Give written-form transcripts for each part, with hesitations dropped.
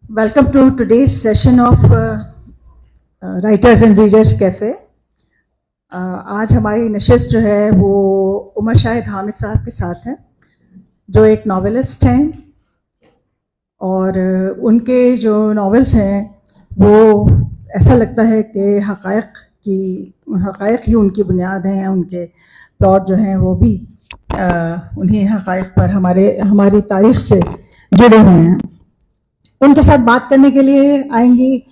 Welcome to today's session of Writers and Readers Cafe. आज हमारी नशिस्त जो है वो उमर शाहिद हामिद साहब के साथ है, जो एक नॉवेलिस्ट हैं और उनके जो नॉवेल्स हैं वो ऐसा लगता है कि हक़ाइक़ ही उनकी बुनियाद हैं। उनके प्लॉट जो हैं वो भी उन्हीं हक़ाइक़ पर हमारी तारीख़ से जुड़े हुए हैं। उनके साथ बात करने के लिए आएंगी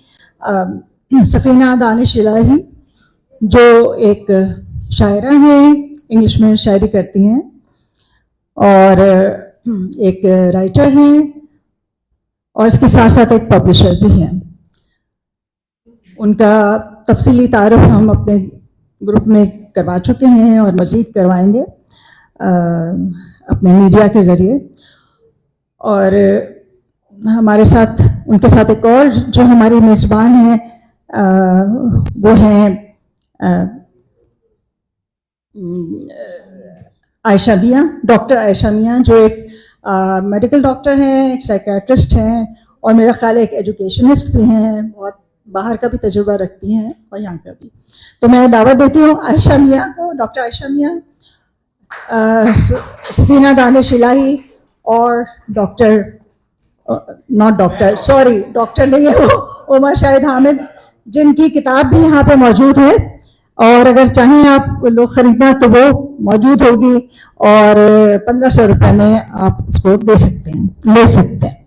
सफ़ीना दानिश इलाही, जो एक शायरा हैं, इंग्लिश में शायरी करती हैं और एक राइटर हैं और इसके साथ साथ एक पब्लिशर भी हैं। उनका तफसीली तारुफ हम अपने ग्रुप में करवा चुके हैं और मज़ीद करवाएंगे अपने मीडिया के ज़रिए। और हमारे साथ उनके साथ एक और जो हमारी मेज़बान हैं वो हैं आयशा मियाँ, डॉक्टर आयशा मियाँ, जो एक मेडिकल डॉक्टर हैं, एक साइकियाट्रिस्ट हैं और मेरा ख्याल है एक एजुकेशनिस्ट भी हैं, बहुत बाहर का भी तजुर्बा रखती हैं और यहाँ का भी। तो मैं दावत देती हूँ आयशा मियाँ को, डॉक्टर आयशा मियाँ, सफ़ीना दानिश इलाही और डॉक्टर नहीं है वो, उमर शाहिद हामिद, जिनकी किताब भी यहाँ पे मौजूद है और अगर चाहें आप लोग खरीदना तो वो मौजूद होगी और 1500 रुपये में आप इसको ले सकते हैं।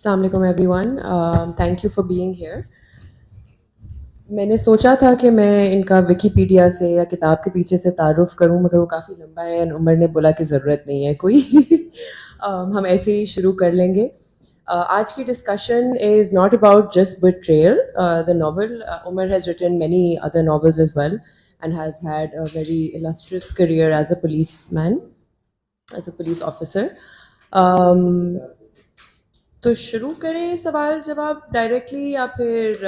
Assalamu alaikum everyone. Thank you for being here. मैंने सोचा था कि मैं इनका विकीपीडिया से या किताब के पीछे से तारुफ करूं, मगर वो काफ़ी लंबा है। उमर ने बोला कि ज़रूरत नहीं है कोई हम ऐसे ही शुरू कर लेंगे। आज की discussion is not about just betrayal. The novel, Umar has written many other novels as well and has had a very illustrious career as a policeman, as a police officer. तो शुरू करें सवाल जवाब डायरेक्टली या फिर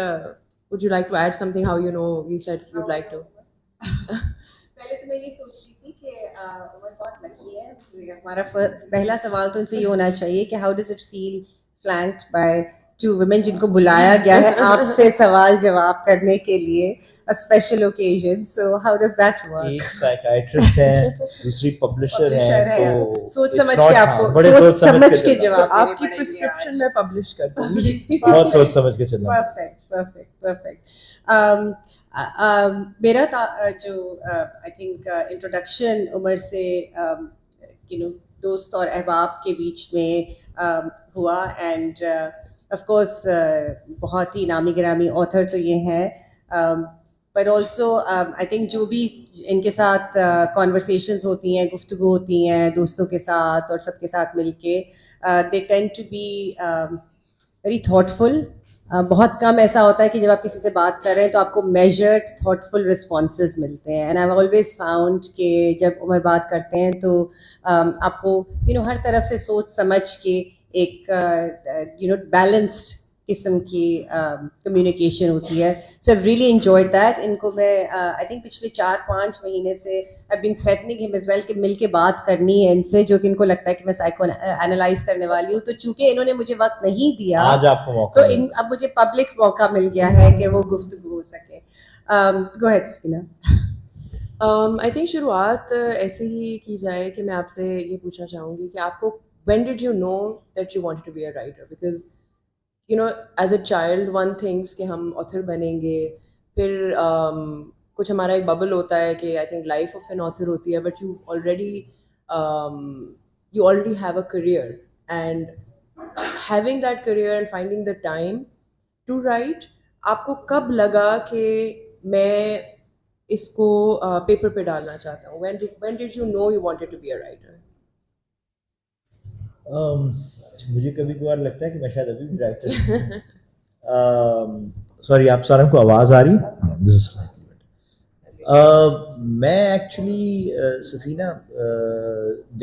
would you like to add something? How you know you said you'd like to? पहले तो मैं ये सोच रही थी कि उमर बहुत लकी है। हमारा पहला सवाल तो उनसे ये होना चाहिए कि how does it feel flanked by two women जिनको बुलाया गया है आपसे सवाल जवाब करने के लिए, a special occasion. So how does that work? एक साइकियाट्रिस्ट है, दूसरी पब्लिशर है, तो सोच समझ के आपको बड़े सोच समझ के जवाब आपकी प्रिस्क्रिप्शन में पब्लिश कर दूंगी। बहुत सोच समझ के चलना। Perfect. मेरा जो आई थिंक इंट्रोडक्शन उमर से दोस्त और अहबाब के बीच में हुआ एंड ऑफ कोर्स बहुत ही नामी गिरामी ऑथर तो ये हैं, बट ऑल्सो आई थिंक जो भी इनके साथ कॉन्वर्सेशंस होती हैं, गुफ्तगू होती हैं दोस्तों के साथ और सबके साथ मिलके, they tend to be very thoughtful. बहुत कम ऐसा होता है कि जब आप किसी से बात कर रहे हैं तो आपको मेजर्ड थॉटफुल रिस्पॉन्सेज मिलते हैं। And I have always found कि जब उमर बात करते हैं तो आपको हर तरफ से सोच समझ के एक बैलेंस्ड किस्म की कम्युनिकेशन होती है। So I really enjoyed that. इनको मैं आई थिंक पिछले 4-5 महीने से I been threatening him as well कि मिल के बात करनी है इनसे, जो कि इनको लगता है कि मैं साइको एनालाइज करने वाली हूँ। तो चूंकि इन्होंने मुझे वक्त नहीं दिया, आज आपको मौका तो अब मुझे पब्लिक मौका मिल गया है कि वो गुफ्तगू हो सके। Go ahead Safina. I think शुरुआत ऐसे ही की जाए कि मैं आपसे ये पूछना चाहूँगी कि आपको when did you know that you wanted to be a writer? Because as a child one thinks कि हम author बनेंगे, फिर कुछ हमारा एक बबल होता है कि I think life of an author होती है, but you already have a career, and having that career and finding the time to write, आपको कब लगा कि मैं इसको पेपर पे डालना चाहता हूँ? When did you know you wanted to be a writer? मुझे कभी कभार लगता है कि मैं शायद अभी भी राइटर सॉरी, आप सारों को आवाज़ आ रही? मैं एक्चुअली सफीना,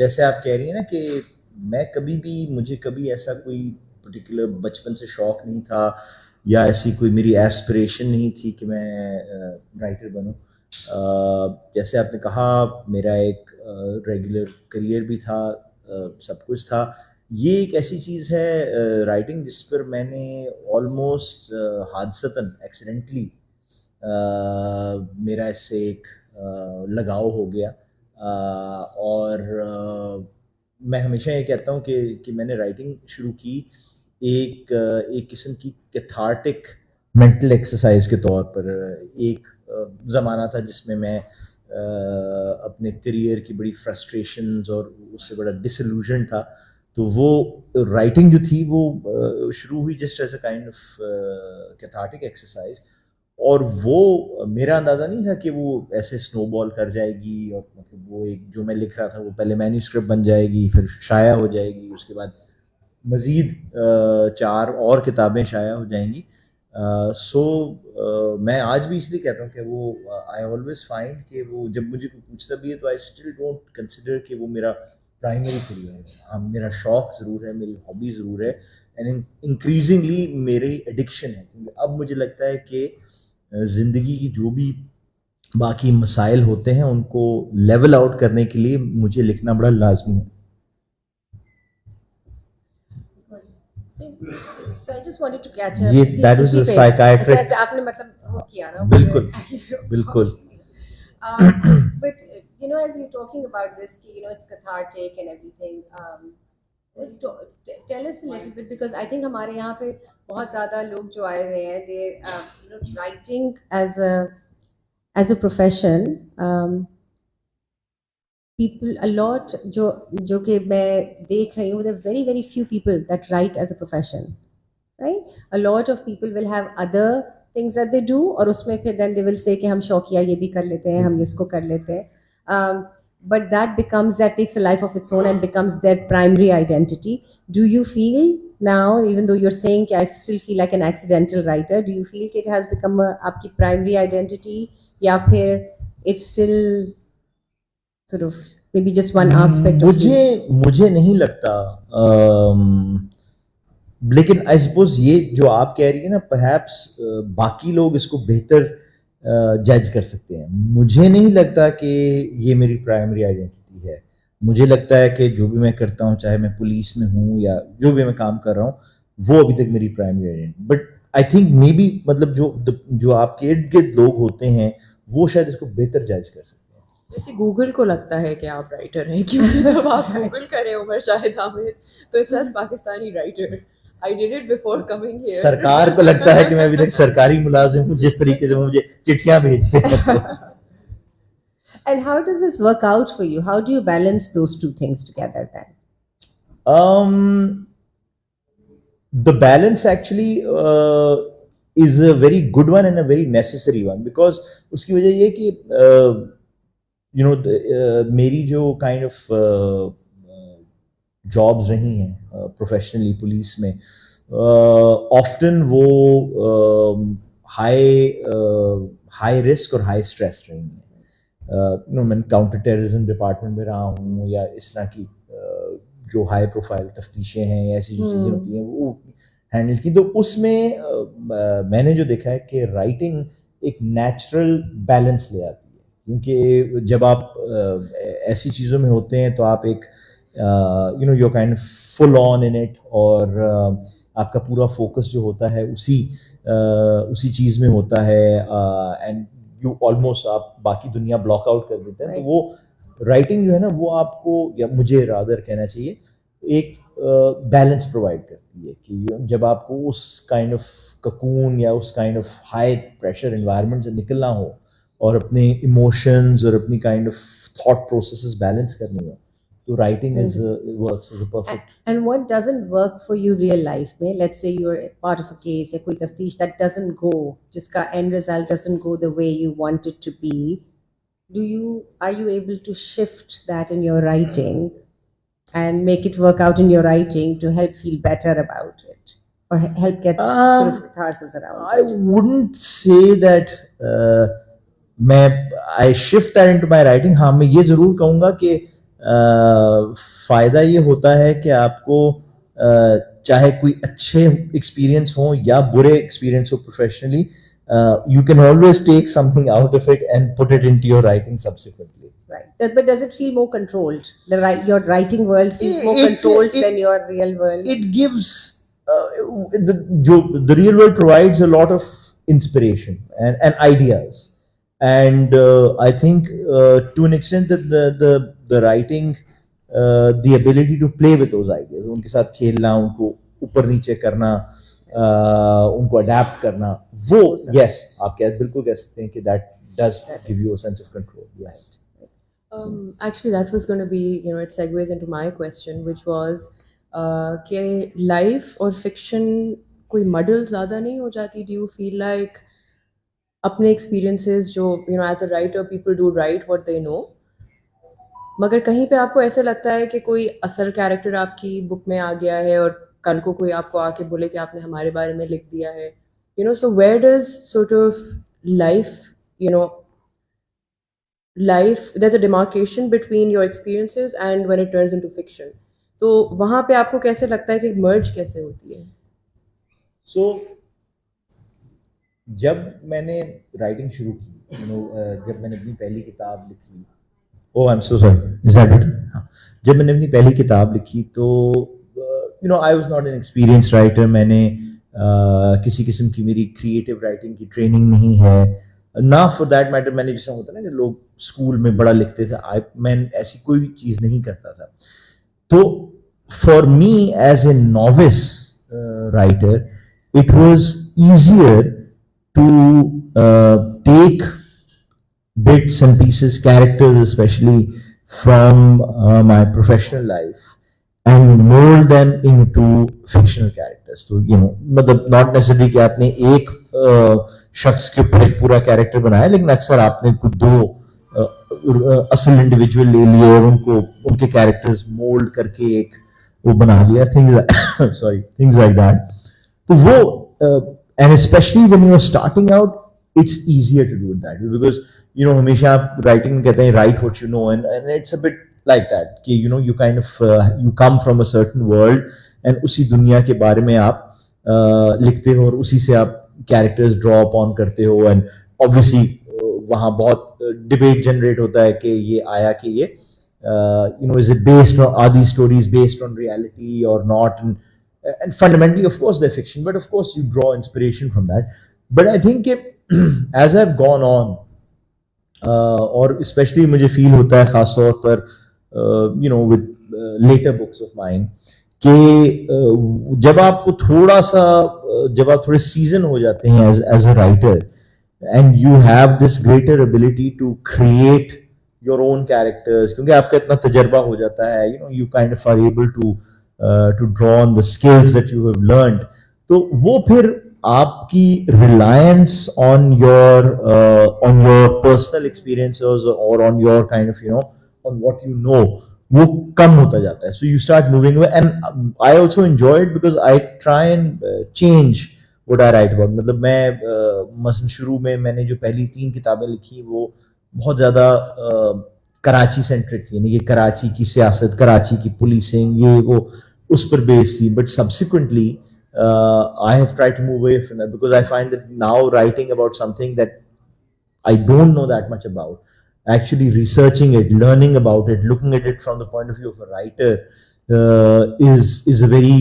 जैसे आप कह रही हैं ना कि मैं कभी भी, मुझे कभी ऐसा कोई पर्टिकुलर बचपन से शौक नहीं था या ऐसी कोई मेरी एस्पिरेशन नहीं थी कि मैं राइटर बनूं। जैसे आपने कहा, मेरा एक रेगुलर करियर भी था, सब कुछ था। ये एक ऐसी चीज़ है राइटिंग जिस पर मैंने ऑलमोस्ट हादसतन एक्सीडेंटली मेरा इससे एक लगाव हो गया। और मैं हमेशा ये कहता हूँ कि मैंने राइटिंग शुरू की एक किस्म की कैथार्टिक मेंटल एक्सरसाइज के तौर पर। एक ज़माना था जिसमें मैं अपने करियर की बड़ी फ्रस्ट्रेशंस और उससे बड़ा डिसइल्यूजन था, तो वो राइटिंग जो थी वो शुरू हुई just as a kind of cathartic exercise. और वो मेरा अंदाज़ा नहीं था कि वो ऐसे स्नोबॉल कर जाएगी, और मतलब वो एक जो मैं लिख रहा था वो पहले मैन्यूस्क्रिप्ट बन जाएगी, फिर शाया हो जाएगी, उसके बाद मज़ीद 4 और किताबें शाया हो जाएंगी। मैं आज भी इसलिए कहता हूँ कि वो आई ऑलवेज फाइंड कि वो जब मुझे कोई पूछता भी है तो आई स्टिल डोंट कंसिडर कि वो मेरा प्राइमरी करियर है। हाँ, मेरा शौक ज़रूर है, मेरी हॉबी ज़रूर है, एंड इंक्रीजिंगली मेरी एडिक्शन है, क्योंकि अब मुझे लगता है कि ज़िंदगी की जो भी बाकी मसाइल होते हैं उनको लेवल आउट करने के लिए मुझे लिखना बड़ा लाजमी है। So I just wanted to catch up. ये that was the psychiatric. आपने मतलब वो किया ना? बिल्कुल, बिल्कुल. But you know, as you're talking about this, you know, it's cathartic and everything. Tell us a little bit, because I think हमारे यहाँ पे बहुत ज़्यादा लोग जो आए हुए हैं, they you know, writing as a profession. People a lot जो कि मैं देख रही हूँ, there are very very few people that write as a profession, right? A lot of people will have other things that they do, और उसमें फिर then they will say कि हम शौकिया ये भी कर लेते हैं, हम इसको कर लेते हैं, but that takes a life of its own and becomes their primary identity. Do you feel now, even though you're saying कि I still feel like an accidental writer, do you feel it has become आपकी primary identity, या फिर it's still sort of maybe just one aspect of you? मुझे नहीं लगता, लेकिन I suppose ये जो आप कह रही है ना, परहैप्स बाकी लोग इसको बेहतर जज कर सकते हैं। मुझे नहीं लगता कि ये मेरी प्राइमरी आइडेंटिटी है। मुझे लगता है कि जो भी मैं करता हूँ, चाहे मैं पुलिस में हूँ या जो भी मैं काम कर रहा हूँ, वो अभी तक मेरी primary identity. But I think may be मतलब जो आपके इर्द गिर्द लोग होते हैं वो शायद इसको बेहतर जज कर सकते हैं। वैसे गूगल को लगता है कि आप राइटर हैं, क्योंकि जब आप गूगल करें उमर शाहिद हामिद तो it's as Pakistani writer. I did it before coming here. सरकार को लगता है कि मैं अभी तक सरकारी मुलाजिम हूँ, जिस तरीके से मुझे चिट्ठियां भेजते हैं। And how does this work out for you? How do you balance those two things together then? The balance actually is a very good one and a very necessary one, because उसकी वजह ये कि you know मेरी जो kind of jobs रही हैं professionally police में, often वो हाई रिस्क और हाई स्ट्रेस रही हैं। मैं काउंटर टेररिज्म डिपार्टमेंट में रहा हूँ, या इस तरह की जो हाई प्रोफाइल तफ्तीशें हैं या ऐसी जो चीज़ें होती हैं वो हैंडल की। तो उसमें मैंने जो देखा है कि राइटिंग एक नेचुरल बैलेंस ले आती है, क्योंकि जब आप ऐसी चीज़ों में होते हैं तो आप एक you know you're kind of full on in it, और आपका पूरा फोकस जो होता है उसी चीज़ में होता है, एंड यू ऑलमोस्ट आप बाकी दुनिया ब्लॉक आउट कर देते हैं। तो वो राइटिंग जो है ना, वो आपको, या मुझे रादर कहना चाहिए, एक बैलेंस प्रोवाइड करती है कि जब आपको उस काइंड ऑफ ककून या उस kind of high pressure environment से निकलना हो और अपने इमोशंस और अपनी kind of thought processes balance करनी हो, तो writing works as a perfect. And what doesn't work for you real life में? Let's say you're part of a case या कोई तफ्तीश that doesn't go, जिसका end result doesn't go the way you want it to be. Are you able to shift that in your writing and make it work out in your writing to help feel better about it, or help get sort of catharsis around I it? wouldn't say that I shift that into my writing. हाँ, मैं ये ज़रूर कहूँगा कि फ़ायदा ये होता है कि आपको चाहे कोई अच्छे एक्सपीरियंस हो या बुरे एक्सपीरियंस हो professionally, you can always take something out of it and put it into your writing subsequently. Right. But does it feel more controlled? Your writing world feels more controlled than your real world? It gives the real world provides a lot of inspiration and ideas, and I think to an extent that the writing, the ability to play with those ideas, उनके साथ खेलना, उनको ऊपर नीचे करना, उनको adapt करना, वो yes आप बिल्कुल कह सकते हैं कि that does give you a sense of control. Yes. Actually, that was going to be, it segues into my question, which was कि life और fiction कोई muddle ज़्यादा नहीं हो जाती? Do you feel like अपने experiences जो, as a writer, people do write what they know, मगर कहीं पे आपको ऐसे लगता है कि कोई असल कैरेक्टर आपकी बुक में आ गया है और कल को कोई आपको आके बोले कि आपने हमारे बारे में लिख दिया है, so where does sort of life, there's a demarcation between your experiences and when it turns into fiction. तो वहाँ पे आपको कैसे लगता है कि merge कैसे होती है? So जब मैंने राइटिंग शुरू की, जब मैंने अपनी पहली किताब लिखी, Oh, I'm so sorry. Is that it? जब मैंने अपनी पहली किताब लिखी तो I was not an experienced writer. मैंने किसी किस्म की मेरी क्रिएटिव राइटिंग की ट्रेनिंग नहीं है ना, फॉर दैट मैटर मैंने जिस तरह होता है ना कि लोग स्कूल में बड़ा लिखते थे, मैं ऐसी कोई भी चीज़ नहीं करता था. तो for me as a novice writer it was easier to take bits and pieces, characters especially from my professional life and mold them into fictional characters. So मतलब not necessarily कि आपने एक शख्स के ऊपर एक पूरा कैरेक्टर बनाया, लेकिन अक्सर आपने कुछ दो असल इंडिविजुअल ले लिए और उनको उनके कैरेक्टर्स मोल्ड करके एक वो बना लिया, things like that. तो वो and especially when you are starting out, it's easier to do it that way because हमेशा आप राइटिंग में कहते हैं write what you know, and it's a bit like that कि you kind of you come from a certain world and उसी दुनिया के बारे में आप लिखते हो और उसी से आप कैरेक्टर्स ड्रॉ अपॉन करते हो, एंड ऑब्वियसली वहाँ बहुत डिबेट जनरेट होता है कि ये आया कि ये is it based on, are these stories based on reality or not, and fundamentally of course they're fiction, but of course you draw inspiration from that. But I think as I've gone on, और specially मुझे feel होता है खास तौर पर with later books of mine कि जब आप थोड़े सीजन हो जाते हैं as a writer and you have this greater ability to create your own characters, क्योंकि आपका इतना तजर्बा हो जाता है, you kind of are able to draw on the skills that you have learned, तो वो फिर आपकी reliance on your personal experiences और on your kind of on what you no, वो कम होता जाता है. So you start moving away, and I also enjoy it because I try and change what I right about. मतलब मैं मसलन शुरू में मैंने जो पहली 3 किताबें लिखी वो बहुत ज्यादा कराची सेंट्रिक थी, यानी कि कराची की सियासत, कराची की पुलिसिंग, ये वो उस पर बेस्ड थी. But subsequently I have tried to move away from that because I find that now writing about something that I don't know that much about, actually researching it, learning about it, looking at it from the point of view of a writer is a very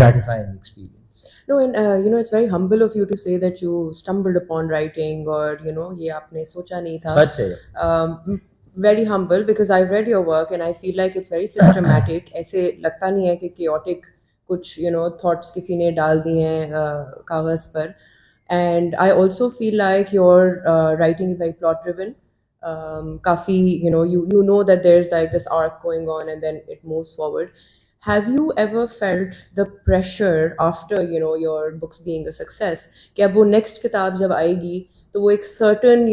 gratifying experience. No, and it's very humble of you to say that you stumbled upon writing or ये आपने सोचा नहीं था. सच है. Very humble because I've read your work and I feel like it's very systematic. ऐसे लगता नहीं है कि chaotic कुछ थॉट्स किसी ने डाल दिए हैं कागज़ पर. And I also feel like your writing is very plot driven. काफ़ी you know that there's like this arc going on and then it moves forward. Have you ever felt the pressure after your books being a success कि अब वो next किताब जब आएगी तो वो एक certain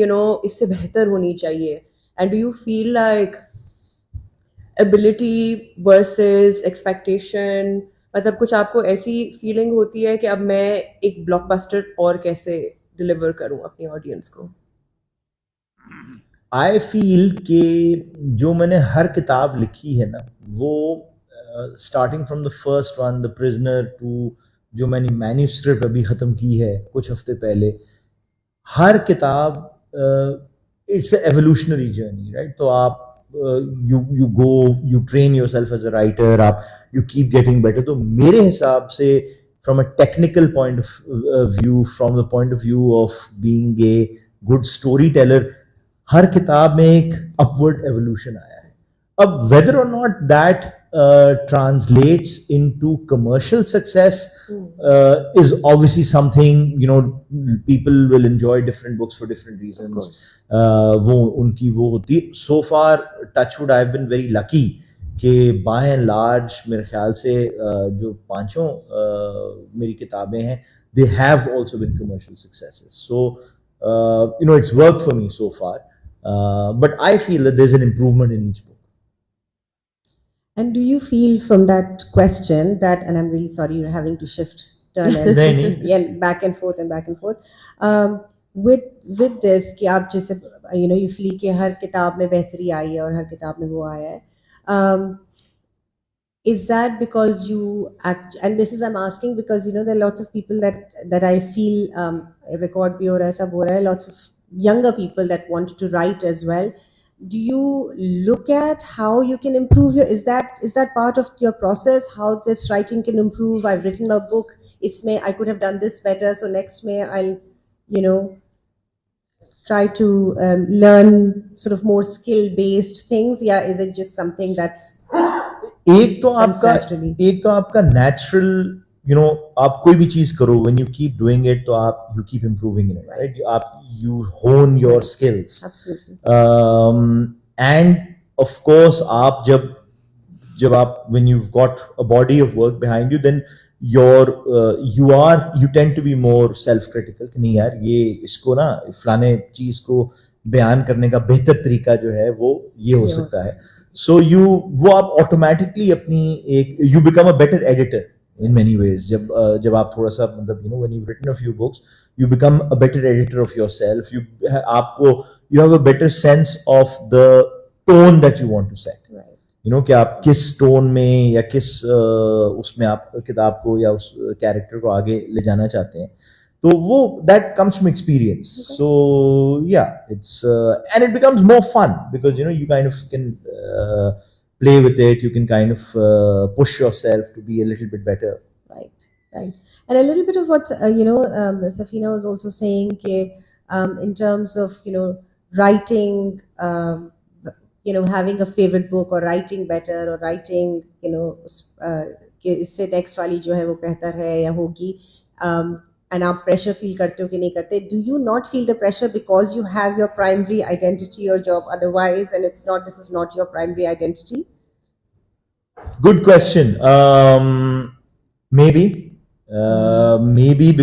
इससे बेहतर होनी चाहिए, and do you feel like ability versus expectation, मतलब कुछ आपको ऐसी फीलिंग होती है कि अब मैं एक ब्लॉकबस्टर और कैसे डिलीवर करूं अपनी ऑडियंस को? आई फील कि जो मैंने हर किताब लिखी है ना, वो starting from the first one, the prisoner, two जो मैंने मैन्यूस्क्रिप्ट अभी ख़त्म की है कुछ हफ्ते पहले, हर किताब इट्स एवोल्यूशनरी जर्नी, राइट? तो आप you go, you train yourself as a writer, आप यू कीप गेटिंग बेटर. तो मेरे हिसाब से from a technical point of view, from the point of view of being a good storyteller, हर किताब में एक अपवर्ड एवोल्यूशन आया है. अब whether or not that translates into commercial success is obviously something, people will enjoy different books for different reasons. वो उनकी वो होती. So far, touchwood, I've been very lucky कि by and large मेरे ख्याल से जो पांचों मेरी किताबें हैं, they have also been commercial successes. So it's worked for me so far. But I feel that there's an improvement in each book. And do you feel from that question that, and I'm really sorry you're having to turn and yeah, back and forth and back and forth. With this कि आप जैसे you feel कि हर किताब में बेहतरी आई है और हर किताब में वो आया है. Is that because you act, and this is I'm asking because there are lots of people that I feel record भी हो रहा है, सब हो रहा है, lots of younger people that want to write as well. Do you look at how you can improve is that part of your process, how this writing can improve? I've written a book, I could have done this better, so next May I'll try to learn sort of more skill based things. Yeah, is it just something that's एक तो आपका natural, आप कोई भी चीज करो, when you keep doing it, तो आप you keep improving in it, right? आप you hone your skills. Absolutely. And of course, आप जब आप when you've got a body of work behind you, then you tend to be more self critical कि नहीं यार, ये इसको ना फलाने चीज को बयान करने का बेहतर तरीका जो है वो ये हो सकता है. So वो आप ऑटोमेटिकली अपनी एक you become a better editor in many ways. जब आप थोड़ा सा मतलब when you've written a few books, you become a better editor of yourself. You have a better sense of the tone that you want to set. Right. कि आप किस tone में या किस उसमें आप किताब को या उस कैरेक्टर को आगे ले जाना चाहते हैं. तो वो that comes from experience. Okay. So yeah, it's and it becomes more fun because you kind of can play with it. You can kind of push yourself to be a little bit better. Right. And a little bit of what Safina was also saying, in terms of writing, having a favorite book or writing better or writing कि इससे next वाली जो है वो बेहतर है या होगी. And आप pressure feel करते हो कि नहीं करते? Do you not feel the pressure because you have your primary identity or job otherwise, and this is not your primary identity? Good question. Maybe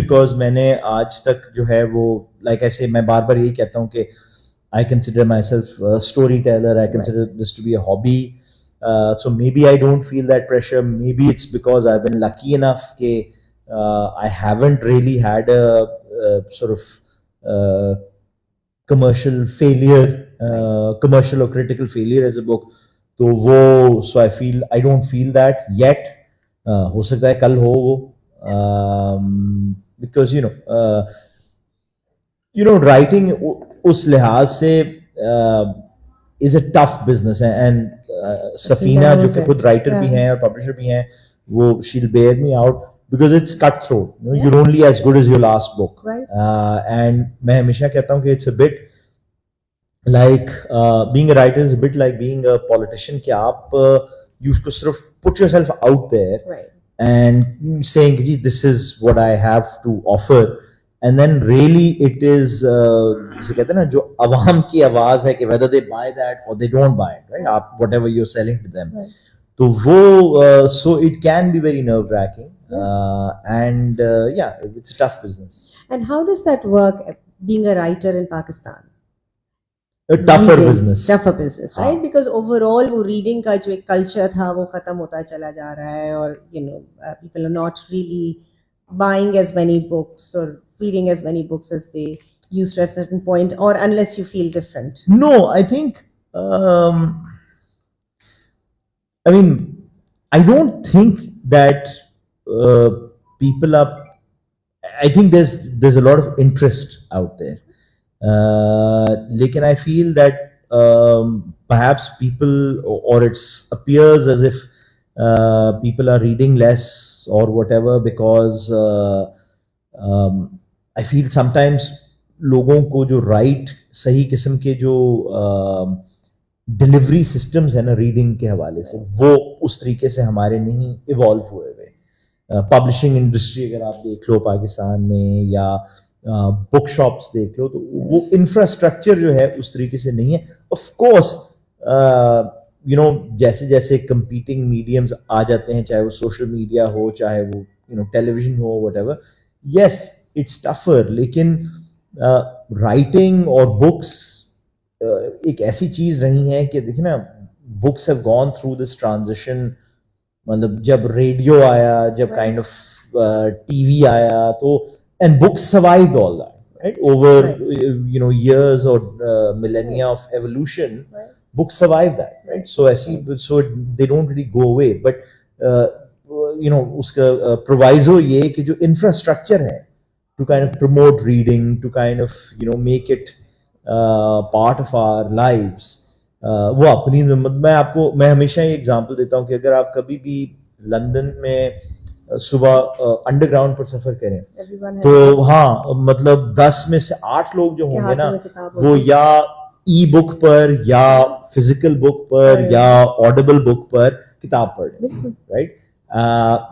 because मैंने आज तक जो है वो like I say, मैं बार बार यही कहता हूँ कि I consider myself a storyteller. I consider this to be a hobby. So maybe I don't feel that pressure. Maybe it's because I've been lucky enough कि I haven't really had a sort of commercial failure, commercial or critical failure as a book. So I don't feel that yet. हो सकता है कल हो वो, because writing उस लिहाज से is a tough business, and Safina जो कि खुद writer भी हैं और publisher भी हैं, वो she'll bear me out. Because it's cutthroat. You're only as good as your last book. Right. And मैं हमेशा कहता हूँ कि it's a bit like being a writer is a bit like being a politician. कि आप you have to sort of put yourself out there, right, and saying this is what I have to offer, and then really it is जिसे कहते हैं ना, जो अवाम की आवाज है कि whether they buy that or they don't buy it, right? आप whatever you're selling to them. Right. तो वो so it can be very nerve wracking. And yeah, it's a tough business. And how does that work, being a writer in Pakistan? A tougher business, right? Because overall वो reading का जो एक culture था वो खत्म होता चला जा रहा है, और people are not really buying as many books or reading as many books as they used to a certain point, or unless you feel different? No, I think, I mean, I don't think that people are. I think there's a lot of interest out there. Lekin I feel that perhaps people, or it appears as if people are reading less or whatever, because I feel sometimes लोगों को जो right सही किस्म के जो delivery systems है ना reading के हवाले से, वो उस तरीके से हमारे नहीं इवॉल्व हुए हुए। पब्लिशिंग इंडस्ट्री अगर आप देख लो पाकिस्तान में, या बुक शॉप्स देख लो, तो वो इंफ्रास्ट्रक्चर जो है उस तरीके से नहीं है। ऑफ कोर्स यू नो, जैसे जैसे कंपीटिंग मीडियम्स आ जाते हैं, चाहे वो सोशल मीडिया हो, चाहे वो टेलीविजन हो, व्हाटएवर, यस इट्स टफर, लेकिन राइटिंग और बुक्स एक ऐसी चीज रही है कि देखिए ना, books have gone through this transition. मतलब जब रेडियो आया, जब काइंड ऑफ टीवी आया, तो and books survived all that, right, over years or millennia of evolution, books survive that, right? So so they don't really go away, but उसका proviso ये कि जो infrastructure है to kind of promote reading, to kind of make it part of our lives, वो अपनी मैं हमेशा ये एग्जांपल देता हूँ कि अगर आप कभी भी लंदन में सुबह अंडरग्राउंड पर सफर करें, तो हाँ, मतलब 10 में से 8 लोग जो होंगे ना, वो या ई बुक पर, या फिजिकल बुक पर, या ऑडिबल बुक पर किताब पढ़ रहे हैं, right?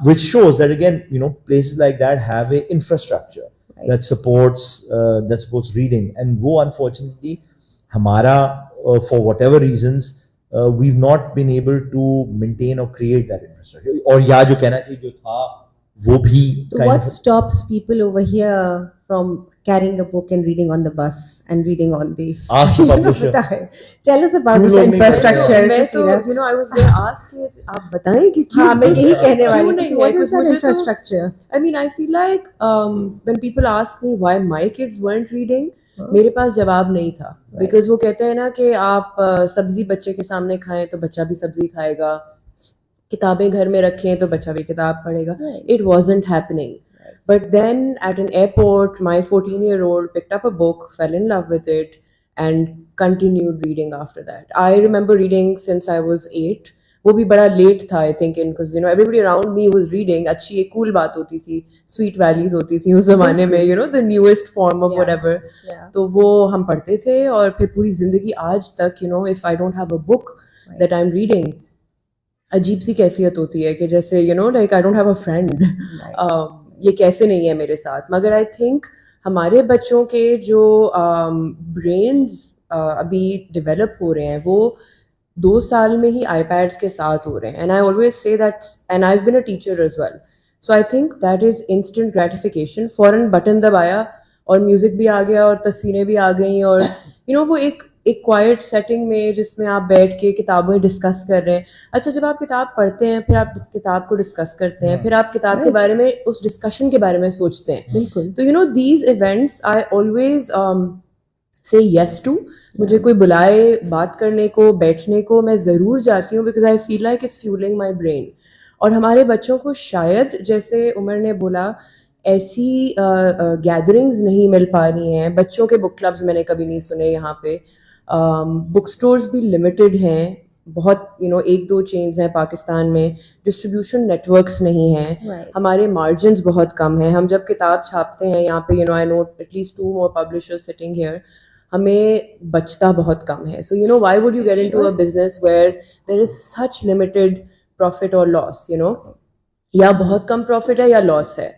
Which shows that again, places like that have a infrastructure that supports reading, and वो unfortunately हमारा for whatever reasons we've not been able to maintain or create that infrastructure, और या जो कहना चाहिए जो था वो भी। So what stops people over here from carrying a book and reading on the bus and reading on the ask the publisher? Tell us about this infrastructure. मैं तो I was going to ask कि आप बताएं कि हाँ, मैं यही कहने वाली नहीं थी, what is that infrastructure? I mean, I feel like when people ask me why my kids weren't reading, मेरे पास जवाब नहीं था, बिकॉज वो कहते हैं ना कि आप सब्जी बच्चे के सामने खाएं तो बच्चा भी सब्जी खाएगा, किताबें घर में रखें तो बच्चा भी किताब पढ़ेगा। It wasn't happening. But then at an airport, my 14-year-old picked up a book, fell in love with it, and continued reading after that. I remember reading since I was 8. वो भी बड़ा लेट था, I think, because everybody around me was reading. अच्छी एक cool बात होती थी, sweet values होती थी उस जमाने में, the newest form of whatever. तो वो हम पढ़ते थे, और फिर पूरी जिंदगी आज तक, if I don't have a book that I'm reading, अजीब सी कैफियत होती है कि जैसे like I don't have a friend. ये कैसे नहीं है मेरे साथ। मगर आई थिंक हमारे बच्चों के जो ब्रेन्स अभी डेवलप हो रहे हैं, वो 2 साल में ही आईपैड्स के साथ हो रहे हैं। And I always say that, and I have been a teacher as well, so I think that is instant gratification. फौरन बटन दबाया और म्यूजिक भी आ गया और तस्वीरें भी आ गई, और वो एक क्वाइट सेटिंग में जिसमें आप बैठ के किताबें डिस्कस कर रहे हैं। अच्छा, जब आप किताब पढ़ते हैं, फिर आप किताब को डिस्कस करते हैं, फिर आप किताब के बारे में, उस डिस्कशन के बारे में सोचते हैं। बिल्कुल। तो these events I always say yes to. मुझे कोई बुलाए बात करने को, बैठने को, मैं ज़रूर जाती हूँ, because I feel like it's fuelling my brain. और हमारे बच्चों को शायद, जैसे उमर ने बोला, ऐसी गैदरिंग्स नहीं मिल पा रही हैं। बच्चों के बुक क्लब्स मैंने कभी नहीं सुने यहाँ पे। बुक स्टोर्स भी लिमिटेड हैं बहुत, 1-2 चेन्स हैं पाकिस्तान में, डिस्ट्रीब्यूशन नेटवर्क्स नहीं हैं, हमारे मार्जिन्स बहुत कम हैं। हम जब किताब छापते हैं यहाँ पे, I know at least 2 more publishers sitting here, हमें बचता बहुत कम है। सो why would you get into a business where there is such limited profit or loss, या बहुत कम प्रॉफिट है या लॉस है।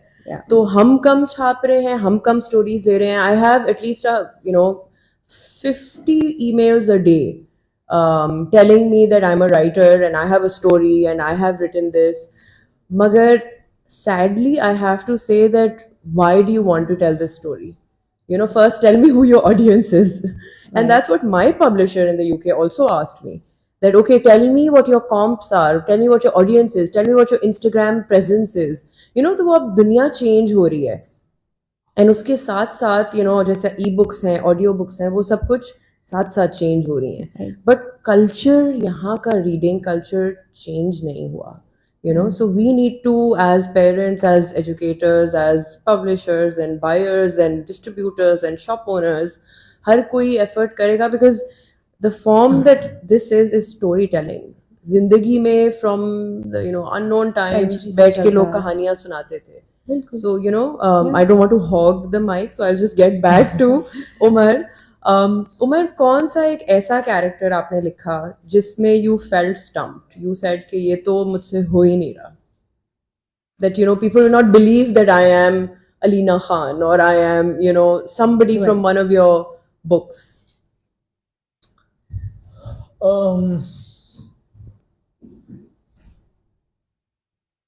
तो हम कम छाप रहे हैं, हम कम स्टोरीज ले रहे हैं। I have at least 50 emails a day telling me that I'm a writer and I have a story and I have written this. Magar sadly I have to say that, why do you want to tell this story? First tell me who your audience is. And that's what my publisher in the UK also asked me, that okay, tell me what your comps are, tell me what your audience is, tell me what your Instagram presence is. तो वो अब दुनिया change हो रही है, and उसके साथ साथ जैसे ई बुक्स हैं, ऑडियो बुक्स हैं, वो सब कुछ साथ साथ चेंज हो रही हैं, बट कल्चर, यहाँ का रीडिंग कल्चर चेंज नहीं हुआ. So we need to, as parents, as educators, as publishers and buyers and distributors and shop owners, हर कोई effort करेगा, because the form that this is storytelling. जिंदगी में from the unknown times बैठ के लोग कहानियां सुनाते थे. So I don't want to hog the mic, so I'll just get back to Umar. Umar, कौन सा एक ऐसा कैरेक्टर आपने लिखा जिसमें you felt stumped, you said कि ये तो मुझसे हो ही नहीं रहा, that people will not believe that I am Alina Khan or I am somebody from one of your books?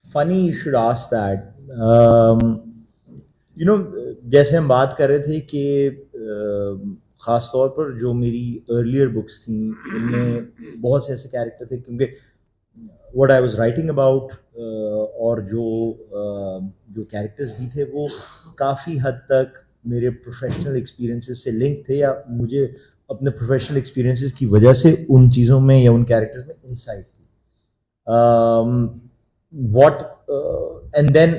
Funny you should ask that. जैसे हम बात कर रहे थे कि ख़ास तौर पर जो मेरी अर्लियर बुक्स थी उनमें बहुत से ऐसे कैरेक्टर थे, क्योंकि what I was writing about और जो कैरेक्टर्स भी थे वो काफ़ी हद तक मेरे प्रोफेशनल एक्सपीरियंसेस से लिंक थे, या मुझे अपने प्रोफेशनल एक्सपीरियंसेस की वजह से उन चीज़ों में या उन कैरेक्टर्स में इंसाइट थी. And then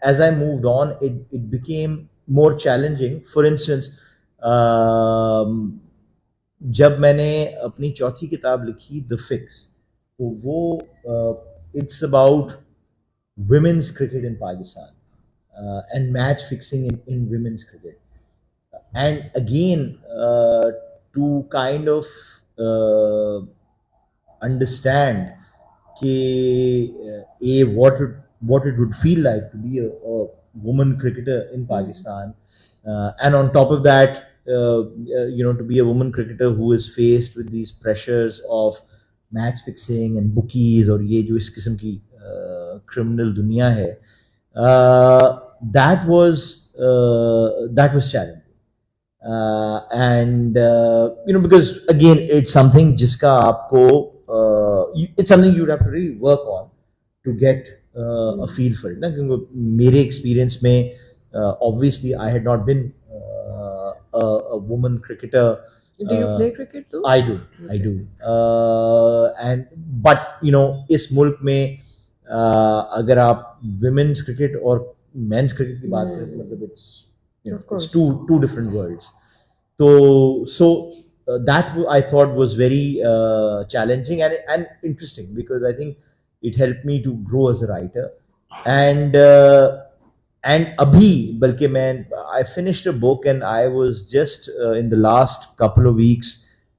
as I moved on, it became more challenging. For instance, जब मैंने अपनी चौथी किताब लिखी द फिक्स, तो वो it's about women's cricket in Pakistan and match fixing in women's cricket, and again to kind of understand what it would feel like to be a woman cricketer in Pakistan, and on top of that to be a woman cricketer who is faced with these pressures of match fixing and bookies और ये जो इस किस्म की criminal दुनिया है, that was challenging, and because again it's something जिसका आपको it's something you'd have to really work on to get a feel for it ना, क्योंकि मेरे experience में obviously I had not been a woman cricketer. Do you play cricket too? I do. Okay. I do. But इस मुल्क में अगर आप women's cricket और men's cricket की बात करें, मतलब it's two different worlds. So that I thought was very challenging and interesting, because I think it helped me to grow as a writer. And abhi, balki I finished a book and I was just in the last couple of weeks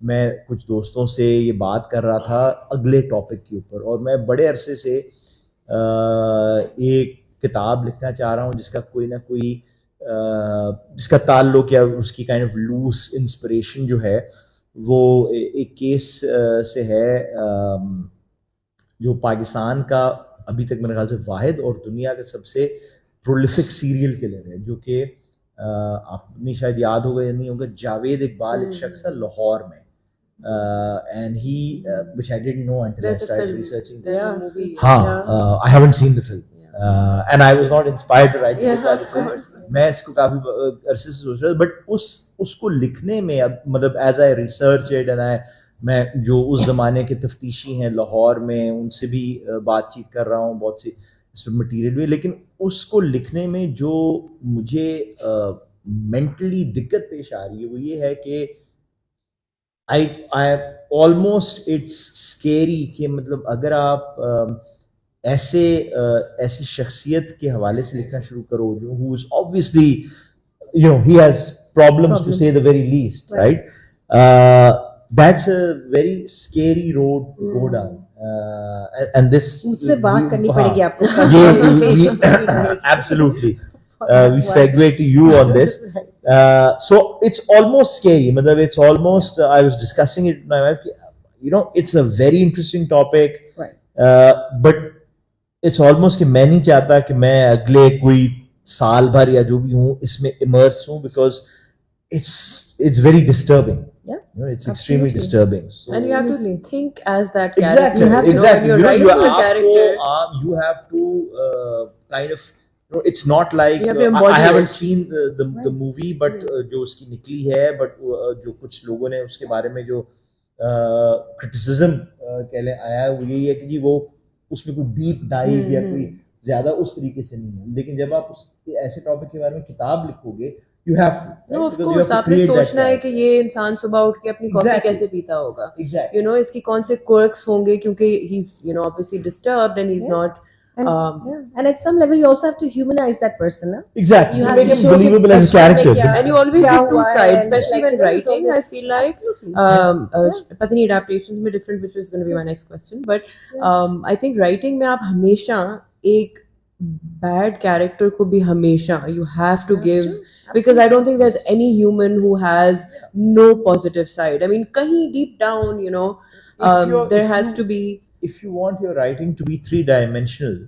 मैं कुछ दोस्तों से ये बात कर रहा था अगले टॉपिक के ऊपर, और मैं बड़े अरसे से एक किताब लिखना चाह रहा हूँ जिसका कोई ना कोई जिसका ताल्लुक या उसकी काइंड ऑफ लूज इंस्पिरेशन जो है वो एक केस से है जो पाकिस्तान का अभी तक मेरे ख्याल से वाहिद और दुनिया का सबसे प्रोलिफिक सीरियल किलर है, जो कि आपने शायद याद होगा या नहीं होगा, जावेद इकबाल एक शख्स था लाहौर में, and he which I didn't know until I started researching this. हाँ, I haven't seen the film, and I was not inspired to write the book by the film. मैं इसको काफी अरसे से सोच रहा था, बट उसको लिखने में अब मतलब as I researched it and मैं जो उस जमाने के तफ्तीशी हैं लाहौर में उनसे भी बातचीत कर रहा हूँ, बहुत सी इस पर मटीरियल भी, लेकिन उसको लिखने में जो मुझे मेंटली दिक्कत पेश आ रही है वो ये है कि आई ऑलमोस्ट इट्स स्केरी कि मतलब अगर आप ऐसी शख्सियत के हवाले से लिखना शुरू करो जो who is obviously he has problems to say the very least, right? That's a very scary road to go down. And this मुझसे बात करनी पड़ेगी आपको. Absolutely. We segue to you on this. So it's almost scary. It's almost, I was discussing it with my wife, it's a very interesting topic, right? But it's almost कि मैं नहीं चाहता कि मैं अगले कोई साल भर या जो भी हूँ इसमें immerse हूँ, because it's very disturbing. Yeah, it's extremely disturbing. So, and you have to think as that character. Exactly. When you're writing the character, you have to kind of it's not like You have to I embody haven't it. seen the movie, but जो उसकी निकली है, but जो कुछ लोगों ने उसके बारे में जो criticism कह लें आया है, वो यही है कि जी वो उसमें कोई डीप डाइव या कोई ज्यादा उस तरीके से नहीं है. लेकिन जब आप उस ऐसे टॉपिक के बारे में किताब लिखोगे, you have to, right? No, of Because you course, have to आपने create that सोचना है कि character. ये इंसान सुबह उठ के अपनी कॉफी Exactly. कैसे पीता होगा. Exactly. You know, इसकी कौन से quirks होंगे, क्योंकि he's, you know, obviously disturbed and he's Yeah. not. And at some level, you also have to humanize that person. Huh? Exactly. You You have make to him show believable that as a character. yeah, And you always क्या get two हुआ है, sides, and especially like, when you know, it's writing. I always- feel like Absolutely. पता नहीं adaptations में different, which is going to be my next question. But I think writing में आप हमेशा एक bad character को भी हमेशा you have to give, because I don't think there's any human who has no positive side. I mean, kahin deep down, you know, there has to be. If you want your writing to be three-dimensional,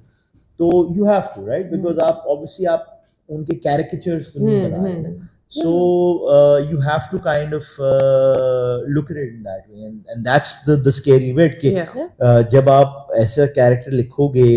so you have to, right? Because आप obviously आप उनके caricatures तो नहीं बना रहे हैं. So you have to kind of look at it in that way, and that's the scary bit कि जब आप ऐसा character लिखोगे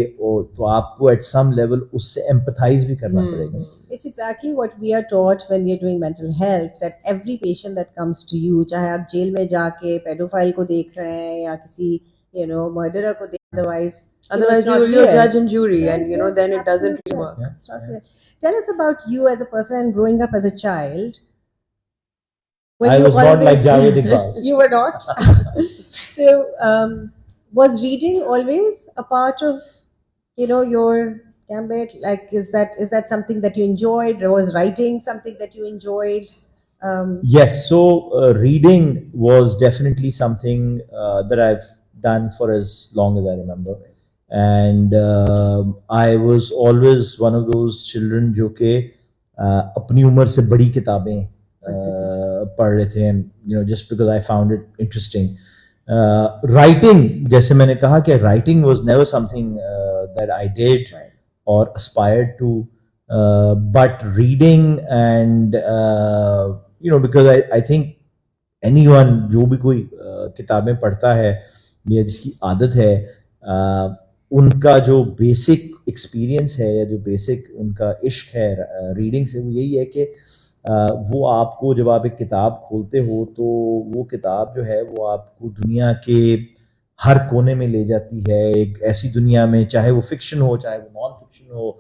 तो आपको at some level उससे empathize भी करना पड़ेगा. It's exactly what we are taught when we are doing mental health, that every patient that comes to you, चाहे आप जेल में जाके pedophile को देख रहे हैं या किसी murderer को देख, otherwise you're judge and jury, and you know then it doesn't really work. It's not real. Tell us about you as a person and growing up as a child. I was not like Javed Iqbal. You were not. So was reading always a part of your gambit? Like, is that something that you enjoyed? Or was writing something that you enjoyed? Yes, so reading was definitely something that I've done for as long as I remember. And I was always one of those children जो के अपनी उम्र से बड़ी किताबें पढ़ रहे थे, and just because I found it interesting. Writing, जैसे मैंने कहा कि writing was never something that I did or aspired to, but reading and because I think anyone जो भी कोई किताबें पढ़ता है या जिसकी आदत है, उनका जो बेसिक एक्सपीरियंस है या जो बेसिक उनका इश्क है रीडिंग से, वो यही है कि वो आपको जब आप एक किताब खोलते हो तो वो किताब जो है वो आपको दुनिया के हर कोने में ले जाती है, एक ऐसी दुनिया में, चाहे वो फिक्शन हो चाहे वो नॉन फिक्शन हो,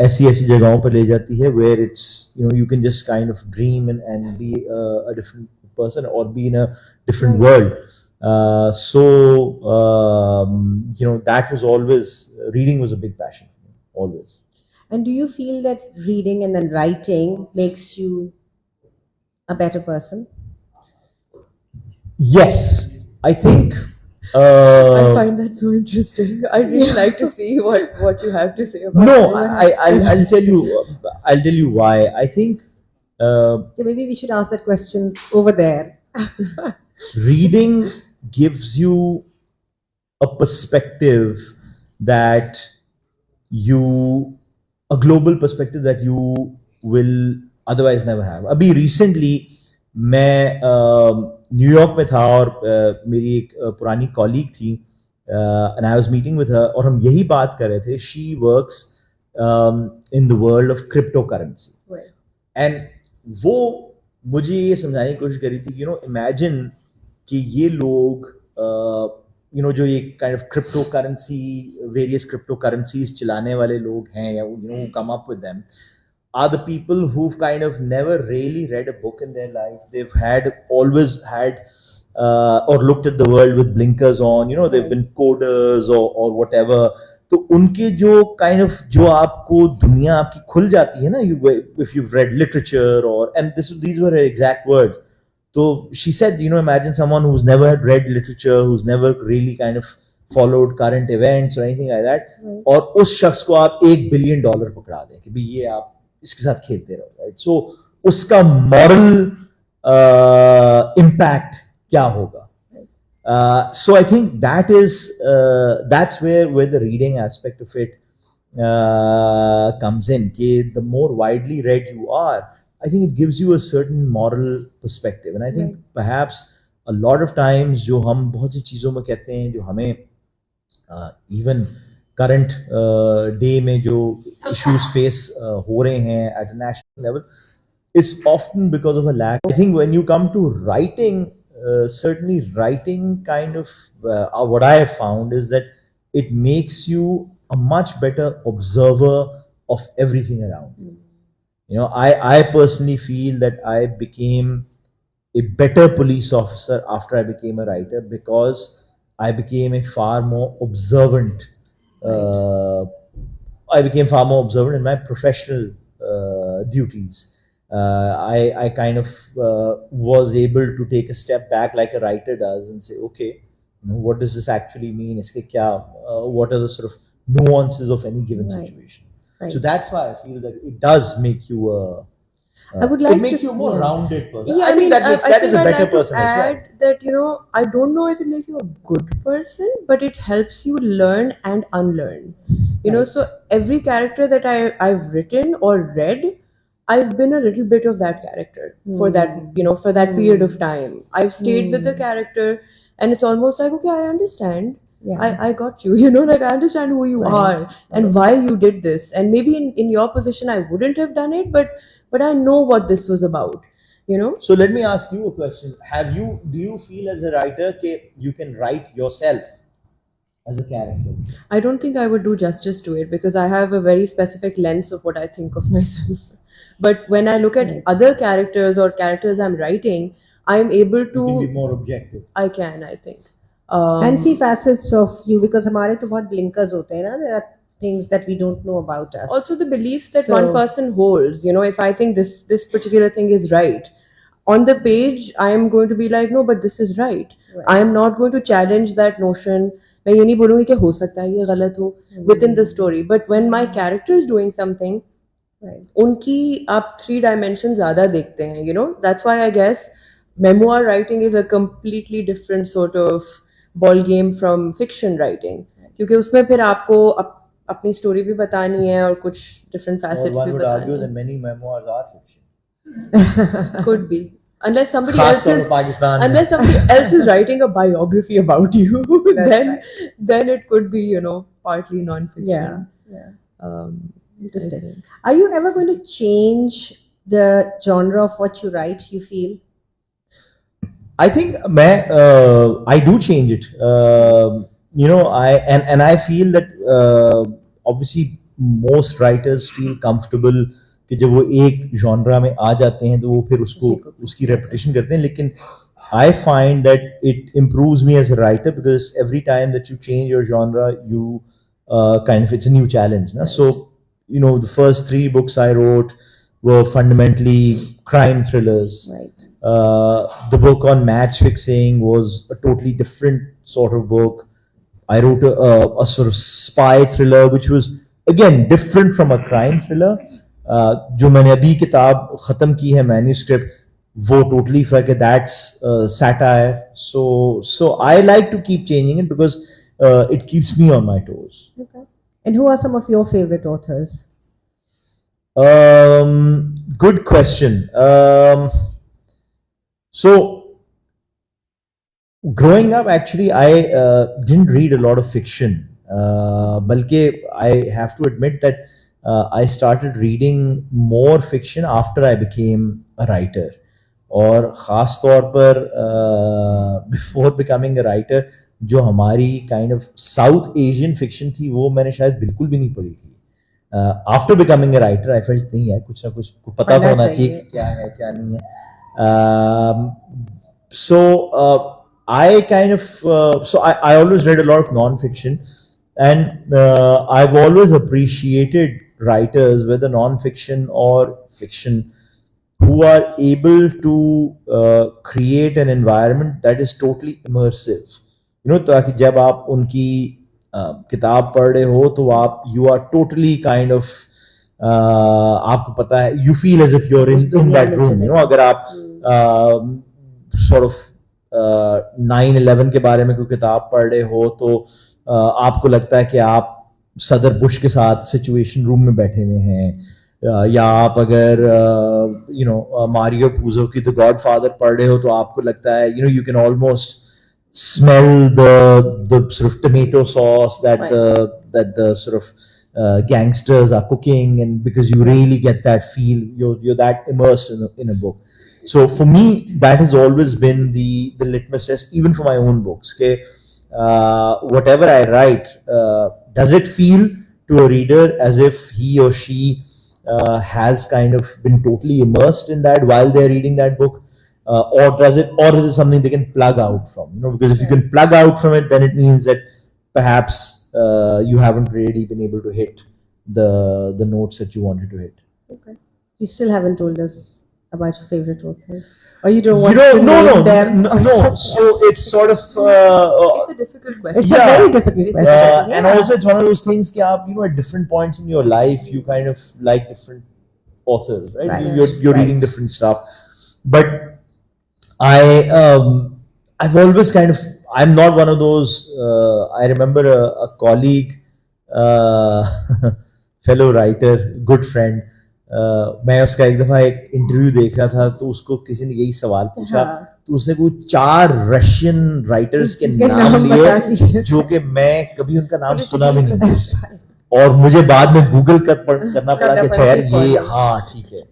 ऐसी ऐसी जगहों पर ले जाती है where it's you can just kind of dream and be a different person or be in a different world. So that was always, reading was a big passion for me, always. And do you feel that reading and then writing makes you a better person? Yes, I think. I find that so interesting. I'd really like to see what you have to say about it. No, I'll tell you. I'll tell you why. I think. Maybe we should ask that question over there. Reading gives you a perspective that a global perspective that you will otherwise never have. अभी recently मैं New York में था और मेरी एक पुरानी colleague थी, and I was meeting with her, और हम यही बात कर रहे थे. She works in the world of cryptocurrency, and वो मुझे ये समझाने की कोशिश करी थी, imagine कि ये लोग जो ये kind of crypto currency, various crypto currencies चलाने वाले लोग हैं, या who come up with them are the people who've kind of never really read a book in their life. They've always had or looked at the world with blinkers on, they've been coders or whatever. तो उनके जो kind of जो आपको दुनिया आपकी खुल जाती है ना, if you've read literature and these were her exact words. So she said, imagine someone who's never read literature, who's never really kind of followed current events or anything like that, और उस शख्स को आप $1 billion पकड़ा दें कि भाई ये आप इसके साथ खेलते रहो, right? So उसका moral impact क्या होगा? So I think that's where the reading aspect of it comes in. कि the more widely read you are, I think it gives you a certain moral perspective, and I think perhaps a lot of times जो हम बहुत सी चीज़ों में कहते हैं जो हमें even करंट डे में जो issues फेस हो रहे हैं at a national level, it's often because of a lack. I think when you come to writing, certainly writing kind of what I have found is that it makes you a much better observer of everything around. You know, I personally feel that I became a better police officer after I became a writer, because I became a far more observant. I became far more observant in my professional duties. I kind of was able to take a step back like a writer does and say, okay, you know, what does this actually mean? Iske kya, what are the sort of nuances of any given Right. situation? Right. So that's why I feel that it does make you I would like it makes to- you a more yeah. rounded person. Yeah, I think that makes I that is think a I'd better like to person as well. add that, you know, I don't know if it makes you a good person, but it helps you learn and unlearn. You know, Right. so every character that I've written or read, I've been a little bit of that character for that, you know, for that period of time. I've stayed with the character, and it's almost like, okay, I understand. Yeah. I got you, you know, like I understand who you Right. are and why you did this. And maybe in your position, I wouldn't have done it, but I know what this was about, you know? So let me ask you a question. Do you feel as a writer that you can write yourself as a character? I don't think I would do justice to it because I have a very specific lens of what I think of myself. But when I look at other characters or characters I'm writing, I'm able You can be to, more objective. I can, I think. And see facets of you, because हमारे तो बहुत blinkers होते हैं ना. There are things that we don't know about us. Also the beliefs that So- one person holds, you know, if I think this particular thing is right, on the page I am going to be like, no, but this is right. Right. I am not going to challenge that notion. मैं ये नहीं बोलूँगी कि हो सकता है ये गलत हो within the story, but when my character is doing something, Right. उनकी आप 3 dimensions ज़्यादा देखते हैं, you know. That's why I guess memoir writing is a completely different sort of ball game from fiction writing, क्योंकि उसमें फिर आपको अपनी स्टोरी भी बतानी है और कुछ different Or facets one भी would argue बतानी that many memoirs are fiction. है. Could be, unless somebody खास else तौर is पे पाकिस्तान में. unless somebody else is writing a biography about you, then it could be, you know, partly non-fiction. Yeah. Yeah. Um, Interesting. I think. Are you ever going to change the genre of what you write? You feel? I think I do change it. You know, I feel that obviously most writers feel comfortable कि जब वो एक genre में आ जाते हैं तो वो फिर उसकी repetition करते हैं, लेकिन I find that it improves me as a writer because every time that you change your genre, you it's a new challenge. Na? So, you know, the first 3 books I wrote were fundamentally crime thrillers. Right. The book on match fixing was a totally different sort of book. I wrote a sort of spy thriller, which was again different from a crime thriller. जो मैंने अभी किताब खत्म की है manuscript, वो totally फर्क है. That's satire. So I like to keep changing it because it keeps me on my toes. Okay. And who are some of your favorite authors? Good question. So growing up, actually, I didn't read a lot of fiction. Balki I have to admit that I started reading more fiction after I became a writer. और ख़ास तौर पर before becoming a writer, जो हमारी kind of South Asian fiction थी, वो मैंने शायद बिल्कुल भी नहीं पढ़ी थी. After becoming a writer, I felt नहीं है, कुछ ना कुछ पता तो होना चाहिए कि क्या है क्या नहीं है. So I kind of so I always read a lot of non-fiction, and I've always appreciated writers, whether non-fiction or fiction, who are able to create an environment that is totally immersive. You know, ताकि जब आप उनकी किताब पढ़ रहे हो तो आप you are totally kind of आपको पता है, you feel as if you're in that room. You know, अगर आप sort of 9/11 के बारे में कोई किताब पढ़ रहे हो तो आपको लगता है कि आप सदर बुश के साथ सिचुएशन रूम में बैठे हुए हैं, या आप अगर यू नो मारियो पूजो की द गॉडफादर पढ़ रहे हो तो आपको लगता है, you know, you can almost smell the sort of tomato sauce that that the sort of gangsters are cooking, and because you really get that feel, you're that immersed in a book. So for me, that has always been the litmus test, even for my own books. Okay, whatever I write, does it feel to a reader as if he or she has kind of been totally immersed in that while they're reading that book, or is it something they can plug out from? Because if you can plug out from it, then it means that perhaps you haven't really been able to hit the notes that you wanted to hit. Okay. You still haven't told us about your favorite authors, or you don't want to no, name them? no. So it's sort of it's a difficult question. It's a very difficult question. and also it's one of those things that at different points in your life you kind of like different authors, right? Right. You're Right. reading different stuff, but I've always I'm not one of those. I remember a colleague, fellow writer, good friend. मैं उसका एक दफा एक interview देख रहा था, तो उसको किसी ने यही सवाल पूछा, तो उसने कोई 4 रशियन राइटर्स के नाम लिए जो कि मैं कभी उनका नाम सुना भी नहीं, और मुझे बाद में गूगल करना पड़ा कि अच्छा यार ये हाँ ठीक है.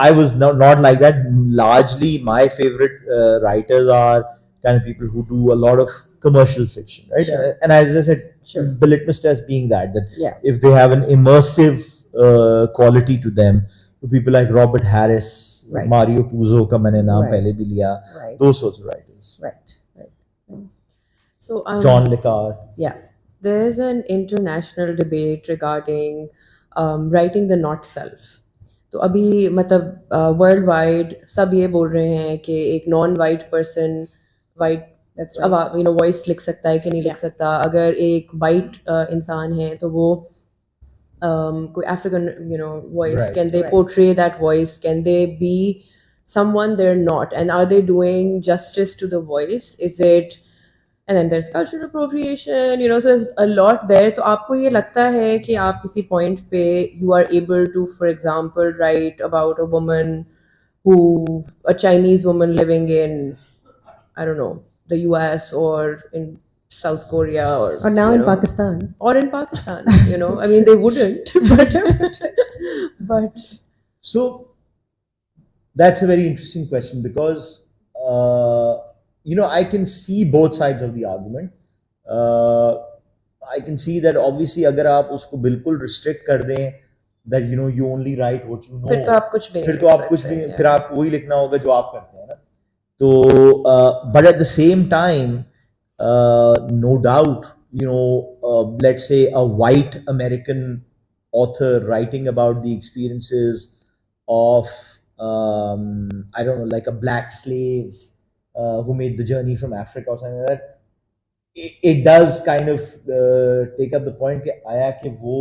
I was not like that. Largely, my favorite writers are kind of people who do a lot of commercial fiction, right? Sure. And as I said, Sure. the litmus test being that Yeah. if they have an immersive quality to them, to people like Robert Harris, Right. Mario Puzo का मैंने नाम Right. पहले भी लिया, Right. those sorts of writers. Right. Right. So John Le Carre. Yeah. there's an international debate regarding writing the not self. तो अभी मतलब world wide सब ये बोल रहे हैं कि एक non white person white That's right. Voice लिख सकता है कि नहीं लिख सकता. अगर एक वाइट इंसान है तो वो कोई African voice, Right. Can they Right. Portray that voice, can they B someone they're not, and are they doing justice to the voice? Is it, and then there's cultural appropriation, so there's a lot there. तो आपको ये लगता है कि आप किसी point पे you are able to, for example, write about a woman a Chinese woman living in, I don't know, the US or in South Korea Or now in Pakistan. or in Pakistan, I mean they wouldn't, but So that's a very interesting question, because I can see both sides of the argument. I can see that obviously अगर आप उसको बिल्कुल restrict कर दें that you only write what you know, फिर तो आप कुछ भी नहीं फिर लिख तो आप कुछ सकते भी हैं, फिर आप वही लिखना होगा जो आप करते हैं ना. तो but at the same time, no doubt, let's say a white American author writing about the experiences of I don't know, like a black slave who made the journey from Africa or something like that, it does kind of take up the point कि आया कि वो,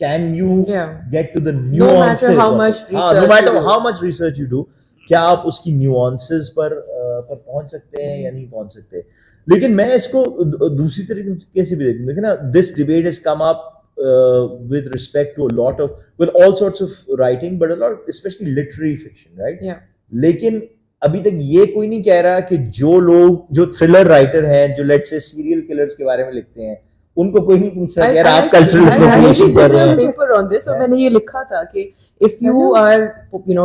can you Yeah. get to the No nuances matter how of much it? research no matter you do. how much research you do, क्या आप उसकी nuances पर पहुंच सकते हैं या नहीं पहुंच सकते. लेकिन मैं इसको दूसरी तरीके से भी देखूं. देखिए ना, this debate has come up with respect to a lot of, well, all sorts of writing, but a lot, especially literary fiction, right? Yeah. लेकिन अभी तक ये कोई नहीं कह रहा कि जो थ्रिलर राइटर हैं, जो लेट्स से सीरियल किलर्स के बारे में लिखते हैं, उनको कोई नहीं पूछ रहा कि यार आप कल्चरल एप्रोप्रिएशन कर रहे हैं. पेपर ऑन दिस, और मैंने ये लिखा था कि if you are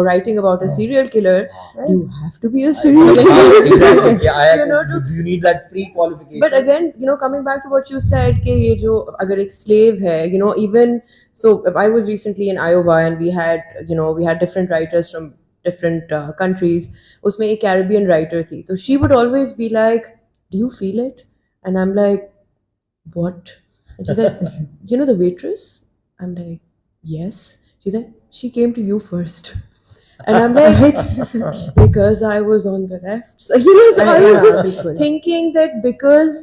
writing about a serial killer, you have to be a serial killer. Exactly. Yeah, to- you need that pre-qualification. But again, coming back to what you said, कि ये जो अगर एक slave है, even so, I was recently in Iowa and we had different writers from different countries. उसमें एक Caribbean writer थी, so she would always be like, "Do you feel it?" And I'm like, "What?" And she's like, "The waitress?" I'm like, "Yes." She's like, "She came to you first." And I'm like, because I was on the left. So, so I was just thinking that because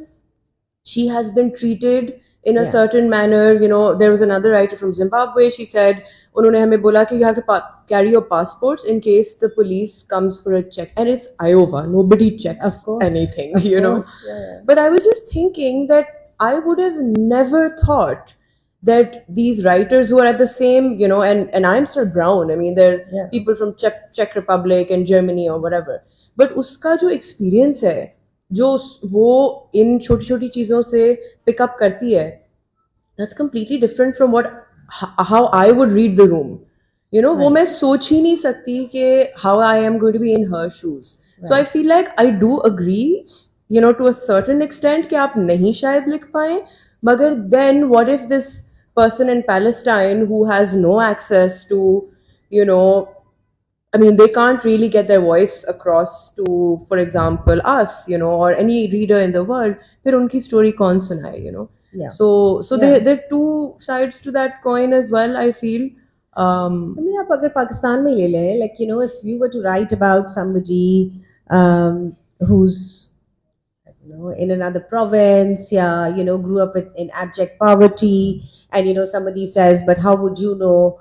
she has been treated in a certain manner, there was another writer from Zimbabwe, she said, उन्होंने हमें बोला कि you have to carry your passports in case the police comes for a check. And it's Iowa. Nobody checks anything, Of course. Yeah. But I was just thinking that I would have never thought that these writers who are at the same, and I'm still brown. I mean, there are people from Czech Republic and Germany or whatever. But uska jo experience hai, जो वो इन छोटी छोटी चीज़ों से pickup करती है, that's completely different from how I would read the room. You know, वो मैं सोच ही नहीं सकती कि how I am going to be in her shoes. So I feel like I do agree, you know, to a certain extent कि आप नहीं शायद लिख पाए, मगर then what if this person in Palestine who has no access to, you know, I mean, they can't really get their voice across to, for example, us, you know, or any reader in the world, फिर उनकी story कौन सुनाए, you know? Yeah. So Yeah. there are two sides to that coin as well, I feel. I mean, आप अगर पाकिस्तान में ले लें, like, you know, if you were to write about somebody who's, you know, in another province, yeah, you know, grew up in abject poverty, and, you know, somebody says, but how would you know?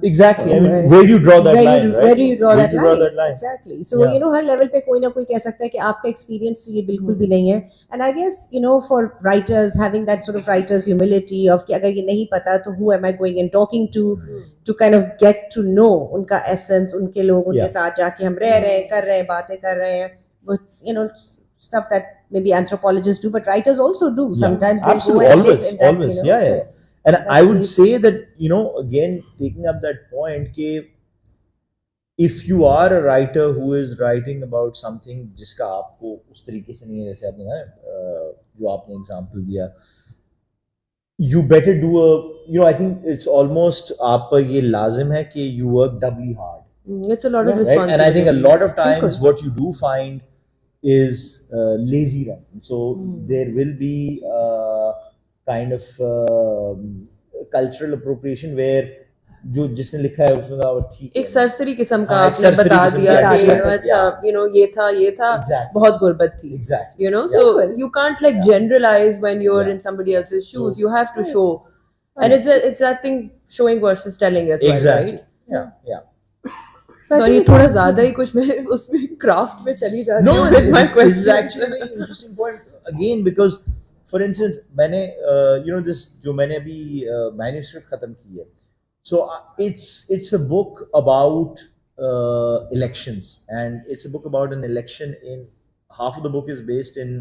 Exactly. I mean, where do you draw that line, right? Where do you draw Where that do you draw line? that line? Exactly. So, Yeah. you know, her level पे कोई ना कोई कह सकता है कि आपका experience तो ये बिल्कुल भी नहीं है. And I guess, you know, for writers, having that sort of writer's humility of कि अगर ये नहीं पता तो who am I going and talking to kind of get to know उनका essence, उनके लोग, उनके Yeah. साथ जाके हम रह रहे हैं, कर रहे हैं, बातें कर रहे हैं. But, you know, stuff that maybe anthropologists do, but writers also do. Sometimes they go Absolutely. and Always, live in that, always. you know. Yeah, so- yeah. And I that's would really say that, you know, again, taking up that point, if you are a writer who is writing about something जिसका आपको उस तरीके से नहीं है, जैसे आपने ना जो आपने एग्जांपल दिया, you better do I think it's almost आप पर ये लाजिम है कि you work doubly hard. It's a lot of Right? responsibility. And I think a lot of times what you do find is lazy writing. So there will be kind of cultural appropriation where जो जिसने लिखा है उसने कहा ठीक है, एक सरसरी किस्म का हाँ, एक आपने सरसरी बता किस्म दिया का कि aspect, अच्छा, yeah. you know, ये था Exactly. बहुत गुर्बत थी. Exactly. You know, Yeah. so you can't like generalize when you're Yeah. in somebody else's shoes. So- You have to show, and it's that thing, showing versus telling as well, Exactly. right? Yeah, yeah. So I Sorry, think it's थोड़ा also- ज़्यादा ही कुछ मैं उसमें craft में चली जाती No, हूँ with my this is questions. actually a very interesting point again because, for instance, मैंने you know this जो मैंने अभी manuscript खत्म की है, so it's a book about elections, and it's a book about an election in half of the book is based in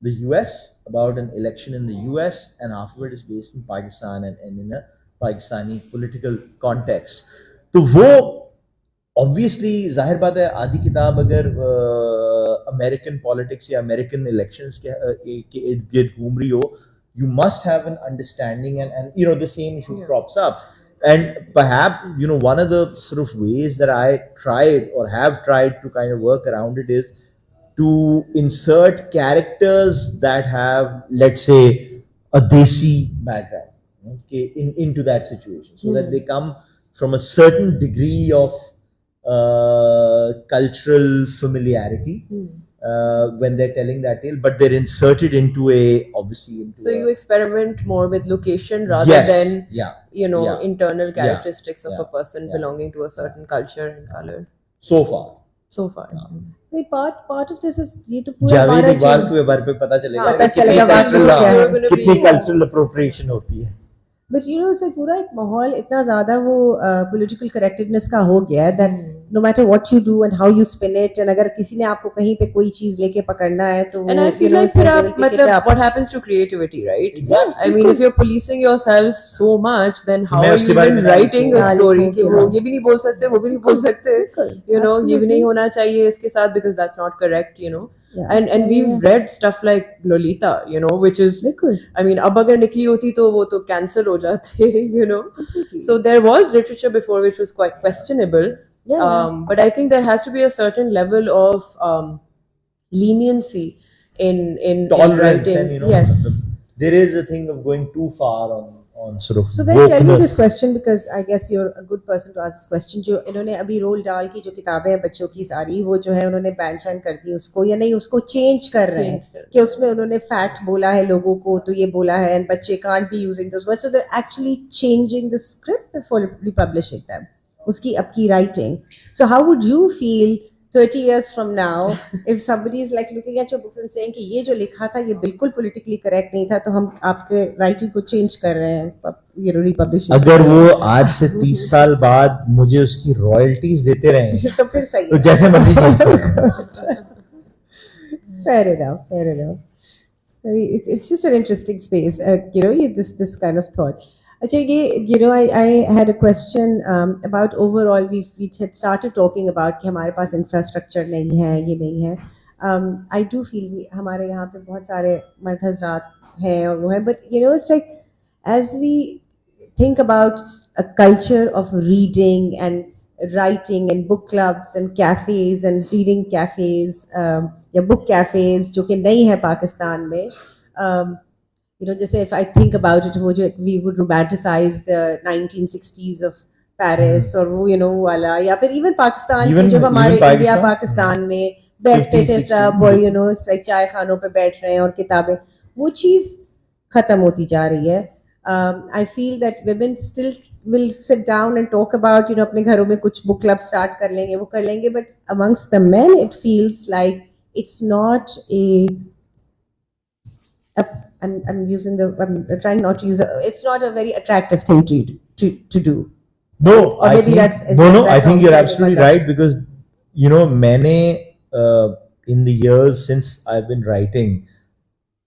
the US, about an election in the US, and half of it is based in Pakistan and in a Pakistani political context. तो वो obviously जाहिर बात है आधी किताब अगर American politics या American elections के इर्द गिर्द घूम रही हो, you must have an understanding and you know the same issue crops up. And perhaps, you know, one of the sort of ways that I tried or have tried to kind of work around it is to insert characters that have, let's say, a desi background, okay, into that situation, so that they come from a certain degree of cultural familiarity when they're telling that tale, but they're inserted into So you experiment more with location rather Yes, than yeah, you know yeah, internal characteristics of yeah, a person yeah, belonging to a certain culture and color. so far. So far. Wait, part of this is ये तो पूरा जावेद हमारा इकबाल जो- के बारे पे पता चलेगा हाँ, पता चलेगा कितनी बात cultural क्या है। you're gonna कितनी be- कल्चरल अप्रोप्रिएशन होती है. But you know, से पूरा एक माहौल इतना ज्यादा वो political correctness का हो गया है that no matter what you do and how you spin it, and अगर किसी ने आपको कहीं पे कोई चीज लेके पकड़ना है तो And I feel like फिर आप मतलब what happens to creativity, right? Exactly. I mean, if you're policing yourself so much, then how मैं are उसके you बारे even में writing a हाँ, story लिखूं कि कि वो हाँ। ये भी नहीं बोल सकते, वो भी नहीं बोल सकते, you know, ये भी नहीं होना चाहिए इसके साथ because that's not correct, you know. Yeah. And we've read stuff like Lolita, you know, which is, बिल्कुल I mean, अब अगर निकली होती तो वो तो cancel हो जाते, you know. So there was literature before which was quite questionable. Yeah. But I think there has to be a certain level of leniency in Tolerance writing. and you know Yes. there is a thing of going too far on sort of So then tell me wokeness. this question because I guess you're a good person to ask this question. जो इन्होंने अभी role डाल की जो किताबें हैं बच्चों की सारी वो जो है उन्होंने बैन शैन कर दी उसको या नहीं उसको चेंज कर रहे हैं Change कर- कि उसमें उन्होंने फैक्ट बोला है लोगों को तो ये बोला है and बच्चे can't be using those words, so they're actually changing the script before republishing them. उसकी आपकी writing. So how would you feel 30 years from now if somebody is like looking at your books and saying कि ये जो लिखा था ये बिल्कुल politically correct नहीं था तो हम आपके writing को change कर रहे हैं you know republishing अगर वो आज से 30 साल बाद मुझे उसकी रॉयल्टीज देते रहे तो फिर सही तो है जैसे मर्जी चेंज कर Fair enough. Fair enough. It's just an interesting space. This kind of thought. Actually, I had a question about overall. We had started talking about कि हमारे पास infrastructure नहीं है, ये नहीं है. I do feel हमारे यहाँ पे बहुत सारे मर्द हज़रात हैं और वो है, but it's like as we think about a culture of reading and writing and book clubs and cafes and reading cafes या book cafes जो कि नहीं है पाकिस्तान में. जैसे if I think about it, वो जो we would romanticize the 1960s of Paris और वो वाला, या फिर even पाकिस्तान के जब हमारे इंडिया पाकिस्तान में बैठते थे सब it's like चाय खानों पे बैठ रहे हैं और किताबें, वो चीज़ खत्म होती जा रही है. I feel that women still will sit down and talk about अपने घरों में कुछ book club start कर लेंगे, वो कर लेंगे, but amongst the men it feels like it's not I'm trying not to use it's not a very attractive thing to do. No, or maybe that's I think you're absolutely right, because मैंने in the years since I've been writing,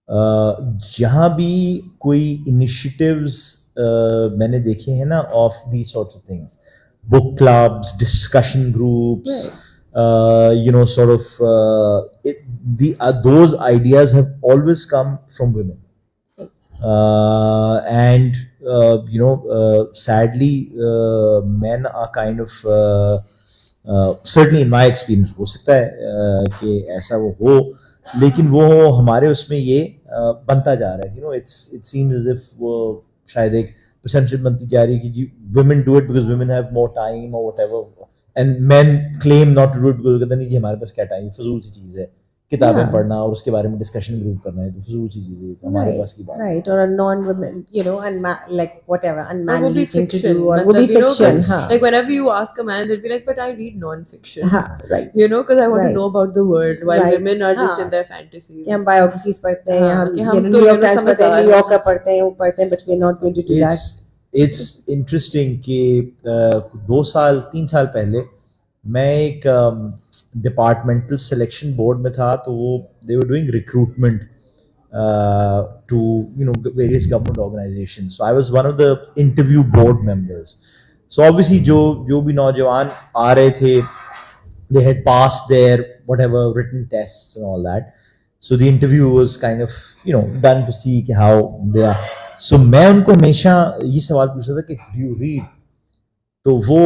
जहाँ भी कोई initiatives मैंने देखे हैं ना of these sorts of things, book clubs, discussion groups, sort of those ideas have always come from women, and sadly men are kind of certainly in my experience, हो सकता है कि ऐसा वो हो, लेकिन वो हमारे उसमें ये बनता जा रहा है. It seems as if वो शायद एक perception बनती जा रही है कि women do it because women have more time or whatever, and men claim not to do it because कहते नहीं जी हमारे पास क्या टाइम, फजूल सी चीज़ है किताबें पढ़ना और उसके बारे में डिस्कशन ग्रुप करना है, तो फजूल सी चीज़ है हमारे पास की बात. Right, or a non-women, like whatever, unmanly thing to fiction, do, or would be fiction. Like whenever you ask a man, they'll be like, but I read non-fiction. Right. Because I want to Right. know about the world, while Right. women are just in their fantasies. कि हम biographies पढ़ते हैं, हम तो New York Times पढ़ते हैं, समझदार New Yorker पढ़ते हैं, वो पढ़ते हैं, but we're not going to do that. It's interesting कि 3 साल पहले मैं एक डिपार्टमेंटल सिलेक्शन बोर्ड में था, तो वो they were doing recruitment to various government organizations. So I was one of the interview board members. So obviously जो भी नौजवान आ रहे थे, they had passed their whatever written tests and all that. So the interview was kind of done to see how they are. So मैं उनको हमेशा ये सवाल पूछता था कि do you read? तो वो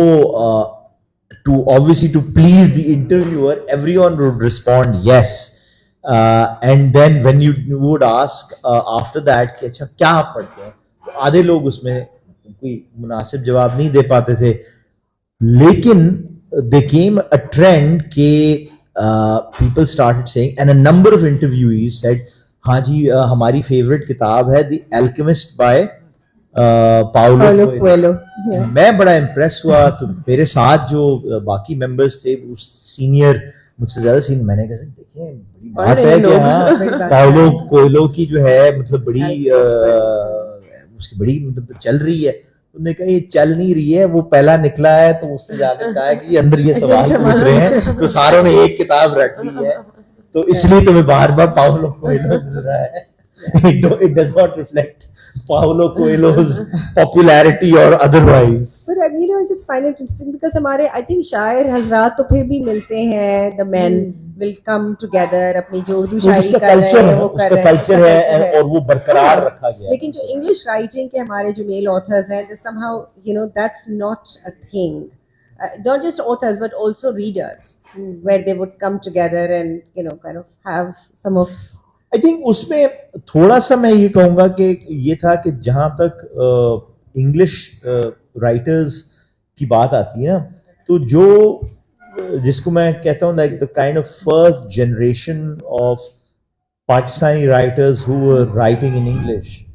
to please the interviewer, everyone would respond yes, and then when you would ask after that कि अच्छा क्या आप पढ़ते हैं, तो आधे लोग उसमें कोई मुनासिब जवाब नहीं दे पाते थे. लेकिन there came a trend कि people started saying, and a number of interviewees said हाँ जी हमारी फेवरेट किताब है The Alchemist by Paulo Coelho. मैं बड़ा इम्प्रेस हुआ. तो मेरे साथ जो बाकी मेंबर्स थे, सीनियर, मुझसे ज्यादा सीनियर, मैंने कहा देखिए बड़ी बात है कि पाउलो कोएलो की जो है मतलब बड़ी उसकी बड़ी मतलब चल रही है. उन्होंने कहा ये चल नहीं रही है, वो पहला निकला है. तो उसने जाकर कहा कि अंदर ये सवाल पूछ रहे हैं, तो सारों ने एक किताब रख ली है, तो इसलिए तुम्हें बार बार पाउलो कोएलो मिल रहा है. It does not reflect Paulo Coelho's popularity or otherwise. But I just find it interesting because हमारे I think शायर हजरात तो फिर भी मिलते हैं. The men will come together, अपनी जो उर्दू शायरी कर रहे हैं वो कर रहे हैं, कल्चर है और वो बरकरार रखा गया. लेकिन जो इंग्लिश राइटिंग के हमारे जो मेल ऑथर्स हैं, somehow that's not a thing. Not just authors but also readers, where they would come together and kind of have some of. I think उसमें थोड़ा सा मैं ये कहूँगा कि ये था कि जहाँ तक इंग्लिश राइटर्स की बात आती है ना, तो जो जिसको मैं कहता हूँ like the kind of first generation of Pakistani writers who were writing in English,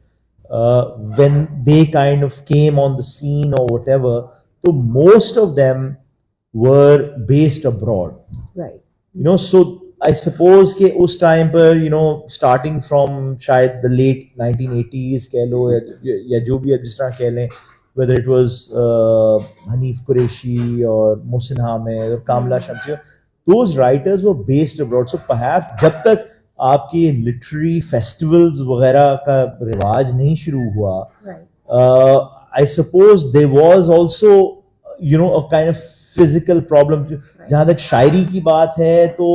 when they kind of came on the scene or whatever, so most of them were based abroad. Right. So I suppose कि उस time पर starting from शायद the late 1980s कह लो या जो भी अब जिस तरह कह लें, whether it was Hanif Qureshi और मोहसिन हामिद और कामला शमसी, those writers were based abroad. So perhaps जब तक आपके लिटरेरी फेस्टिवल्स वगैरह का रिवाज नहीं शुरू हुआ, I suppose there was also you know a kind of physical problem. जहां तक शायरी की बात है तो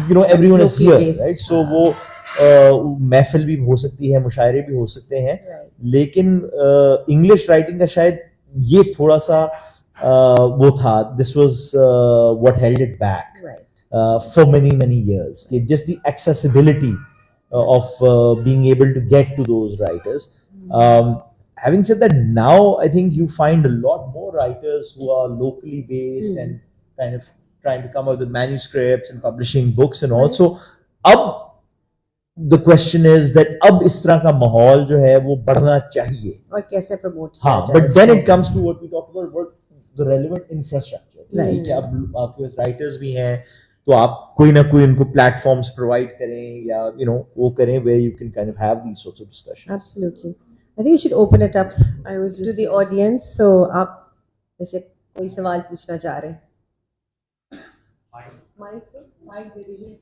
you know everyone is here, right? So वो महफिल भी हो सकती है, मुशायरे भी हो सकते हैं, लेकिन इंग्लिश राइटिंग का शायद ये थोड़ा सा वो था, this was what held it back for many years. Just the accessibility of being able to get to those writers. Having said that, now I think you find a lot more writers who are locally based and kind of trying to come up with manuscripts and publishing books and also. अब the question is that अब इस तरह का माहौल जो है वो बढ़ना चाहिए और कैसे प्रमोट. हाँ, but then it comes to what we talked about, what the relevant infrastructure. Right. अब आपके पास writers भी हैं, तो आप कोई ना कोई उनको प्लेटफॉर्म्स प्रोवाइड करें या यू नो वो करें where you can kind of have these sorts of discussions. Absolutely. I think you should open it up to the audience. So आप जैसे कोई सवाल पूछना चाह रहे हैं. माइक दे दीजिए.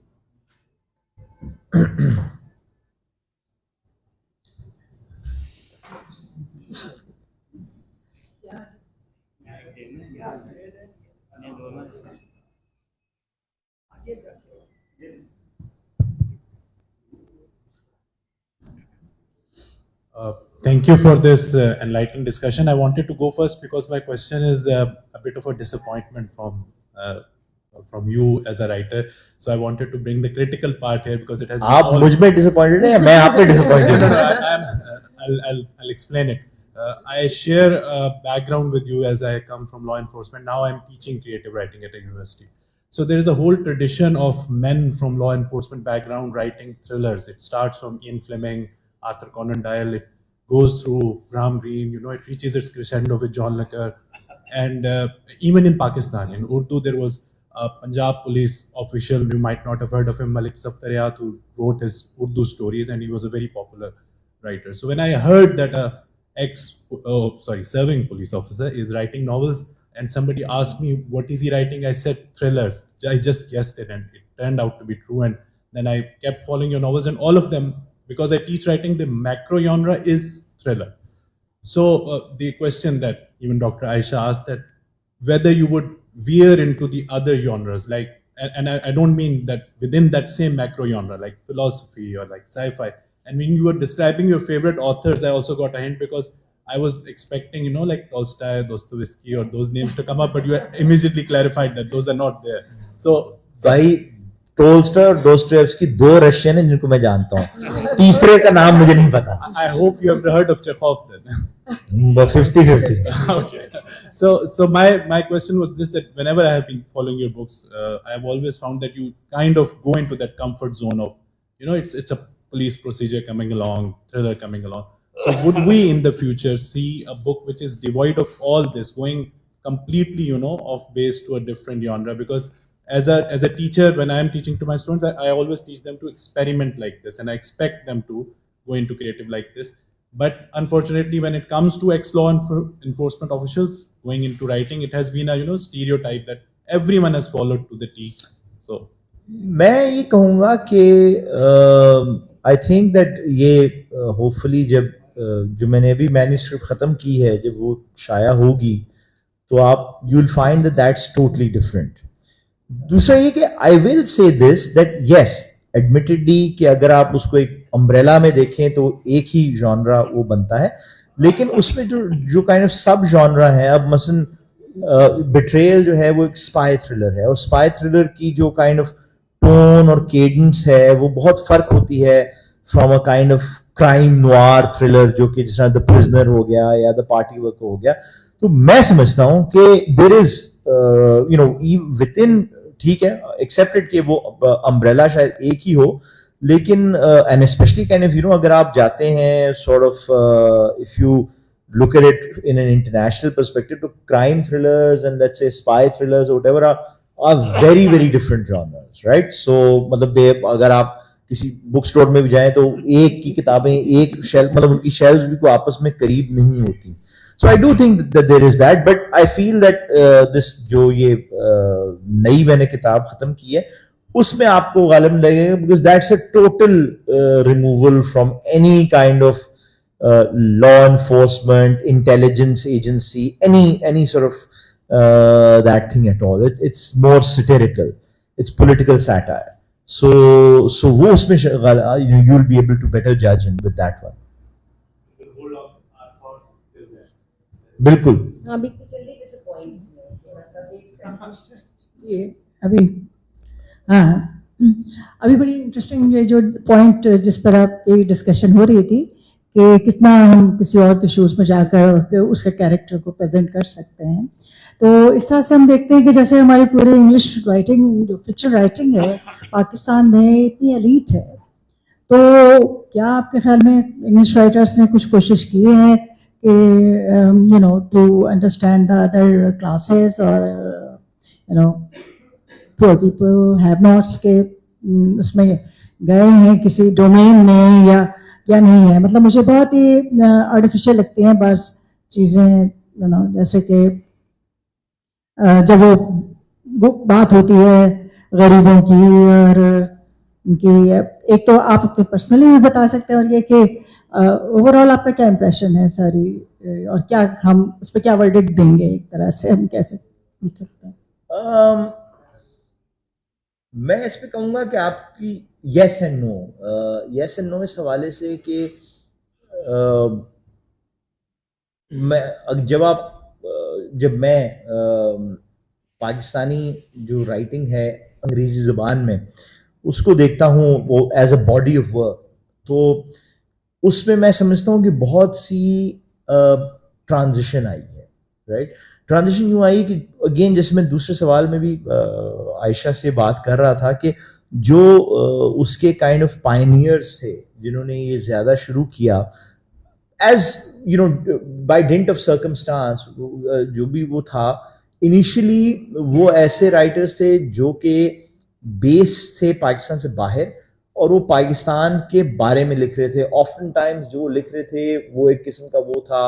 Thank you for this enlightening discussion. I wanted to go first because my question is a bit of a disappointment from you as a writer. So I wanted to bring the critical part here because it has. आप मुझ में disappointed हैं या मैं आप में disappointed? I'll explain it. I share a background with you as I come from law enforcement. Now I'm teaching creative writing at a university. So there is a whole tradition of men from law enforcement background writing thrillers. It starts from Ian Fleming, Arthur Conan Doyle. It goes through Graham Greene. You know, it reaches its crescendo with John le Carre. And even in Pakistan, in Urdu, there was a Punjab police official, you might not have heard of him, Malik Saftaryat, who wrote his Urdu stories, and he was a very popular writer. So when I heard that serving police officer is writing novels, and somebody asked me, what is he writing? I said, thrillers. I just guessed it, and it turned out to be true. And then I kept following your novels, and all of them, because I teach writing, the macro genre is thriller. So the question that even Dr. Aisha asked, that whether you would veer into the other genres, like, and I don't mean that within that same macro genre, like philosophy or like sci-fi. And when you were describing your favorite authors, I also got a hint because I was expecting, you know, like Tolstoy, Dostoevsky or those names to come up, but you immediately clarified that those are not there. So भाई Tolstoy और डोस्टोएव्स्की दो Russian हैं जिनको मैं जानता हूँ, तीसरे का नाम मुझे नहीं पता. I hope you have heard of Chekhov then. 50-50. Okay. So my question was this, that whenever I have been following your books, I have always found that you kind of go into that comfort zone of, you know, it's a police procedure coming along, thriller coming along. So would we in the future see a book which is devoid of all this, going completely, you know, off base to a different genre? Because as a teacher, when I am teaching to my students, I always teach them to experiment like this, and I expect them to go into creative like this. But unfortunately, when it comes to ex-law enforcement officials going into writing, it has been a, you know, stereotype that everyone has followed to the T. So मैं ये कहूँगा कि आई think that ये hopefully जब जो मैंने अभी manuscript ख़त्म की है, जब वो शाया होगी तो आप you will find that that's totally different. दूसरा ये कि I will say this that yes, admittedly कि अगर आप उसको एक अम्ब्रेला में देखें तो एक ही जॉनरा वो बनता है, लेकिन उसमें जो काइंड ऑफ सब जॉनरा है, अब मसलन बिट्रेयल जो है वो एक स्पाई थ्रिलर है, और स्पाई थ्रिलर की जो काइंड ऑफ टोन और केडेंस है वो बहुत फर्क होती है from a kind of crime noir thriller जो कि जिस तरह द प्रिजनर हो गया या द पार्टी वर्कर हो गया. तो मैं समझता हूं कि there is you know within, ठीक है, एक्सेप्टेड कि वो अम्ब्रेला शायद एक ही हो, लेकिन and specially kind of you know अगर आप जाते हैं sort of if you look at it in an international perspective, to crime thrillers and let's say spy thrillers or whatever are very very different genres, right? So मतलब अगर आप किसी book store में भी जाएं तो एक की किताबें एक शेल्फ, मतलब उनकी शेल्फ्स भी को आपस में करीब नहीं होती. So I do think that there is that, but I feel that this जो ये नई मैंने किताब खत्म की है उसमें आपको गालिब लगेगा, because that's a total removal from any kind of law enforcement, intelligence agency, any sort of that thing at all. It's more satirical. It's political satire. So वो उसमें you'll be able to better judge with that one. बिल्कुल. अभी तो जल्दी disappoint थोड़ा सा wait कर ये अभी हाँ अभी बड़ी इंटरेस्टिंग ये जो पॉइंट जिस पर आपकी डिस्कशन हो रही थी कि कितना हम किसी और के शूज़ में जाकर उसके कैरेक्टर को प्रेजेंट कर सकते हैं, तो इस तरह से हम देखते हैं कि जैसे हमारी पूरी इंग्लिश राइटिंग जो फिक्शन राइटिंग है पाकिस्तान में इतनी एलीट है, तो क्या आपके ख्याल में इंग्लिश राइटर्स ने कुछ कोशिश की है कि you know to understand the other classes और you know poor people have nots के उसमें गए हैं किसी डोमेन में या नहीं है? मतलब मुझे बहुत ही आर्टिफिशियल लगती हैं बस चीज़ें, यू नो, जैसे कि जब वो बात होती है गरीबों की और उनकी, एक तो आप अपने पर्सनली भी बता सकते हैं और ये कि ओवरऑल आपका क्या इम्प्रेशन है सारी, और क्या हम उस पर क्या वर्डिक्ट देंगे, एक तरह से हम कैसे पूछ सकते हैं? मैं इस पे कहूँगा कि आपकी यस एंड नो इस हवाले से कि जब मैं पाकिस्तानी जो राइटिंग है अंग्रेजी ज़बान में उसको देखता हूँ वो as a body of work, तो उसमें मैं समझता हूँ कि बहुत सी ट्रांजिशन आई है, राइट। ट्रांजिशन यूं आई कि अगेन जैसे मैं दूसरे सवाल में भी आयशा से बात कर रहा था कि जो उसके काइंड ऑफ पायनियर्स थे जिन्होंने ये ज्यादा शुरू किया as you know by dint of circumstance, जो भी वो था इनिशियली वो ऐसे राइटर्स थे जो कि बेस थे पाकिस्तान से बाहर और वो पाकिस्तान के बारे में लिख रहे थे। ऑफ्टन टाइम्स जो लिख रहे थे वो एक किस्म का वो था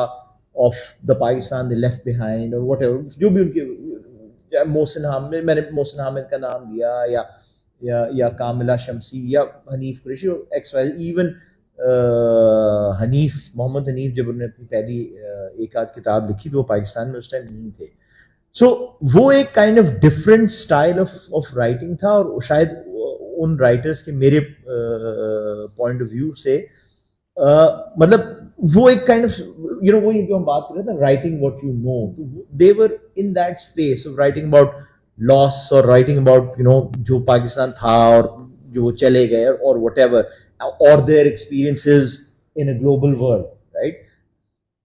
of the Pakistan they left behind और व्हाटएवर, जो भी उनके मोहसिन हामिद, मैंने मोहसिन हामिद का नाम लिया या कामिला शमसी या Hanif Kureishi X Y, even Hanif Mohammed Hanif जब उन्होंने अपनी पहली एक आध किताब लिखी तो वो पाकिस्तान में उस टाइम नहीं थे। सो वो एक kind of different style of writing था और शायद उन राइटर्स के मेरे पॉइंट ऑफ व्यू से मतलब वो एक काइंड ऑफ यू नो वही जो हम बात कर रहे थे राइटिंग व्हाट यू नो, तो they were in that space of writing about loss और राइटिंग अबाउट यू नो जो पाकिस्तान था और जो चले गए और व्हाटएवर और their experiences in a global world, right.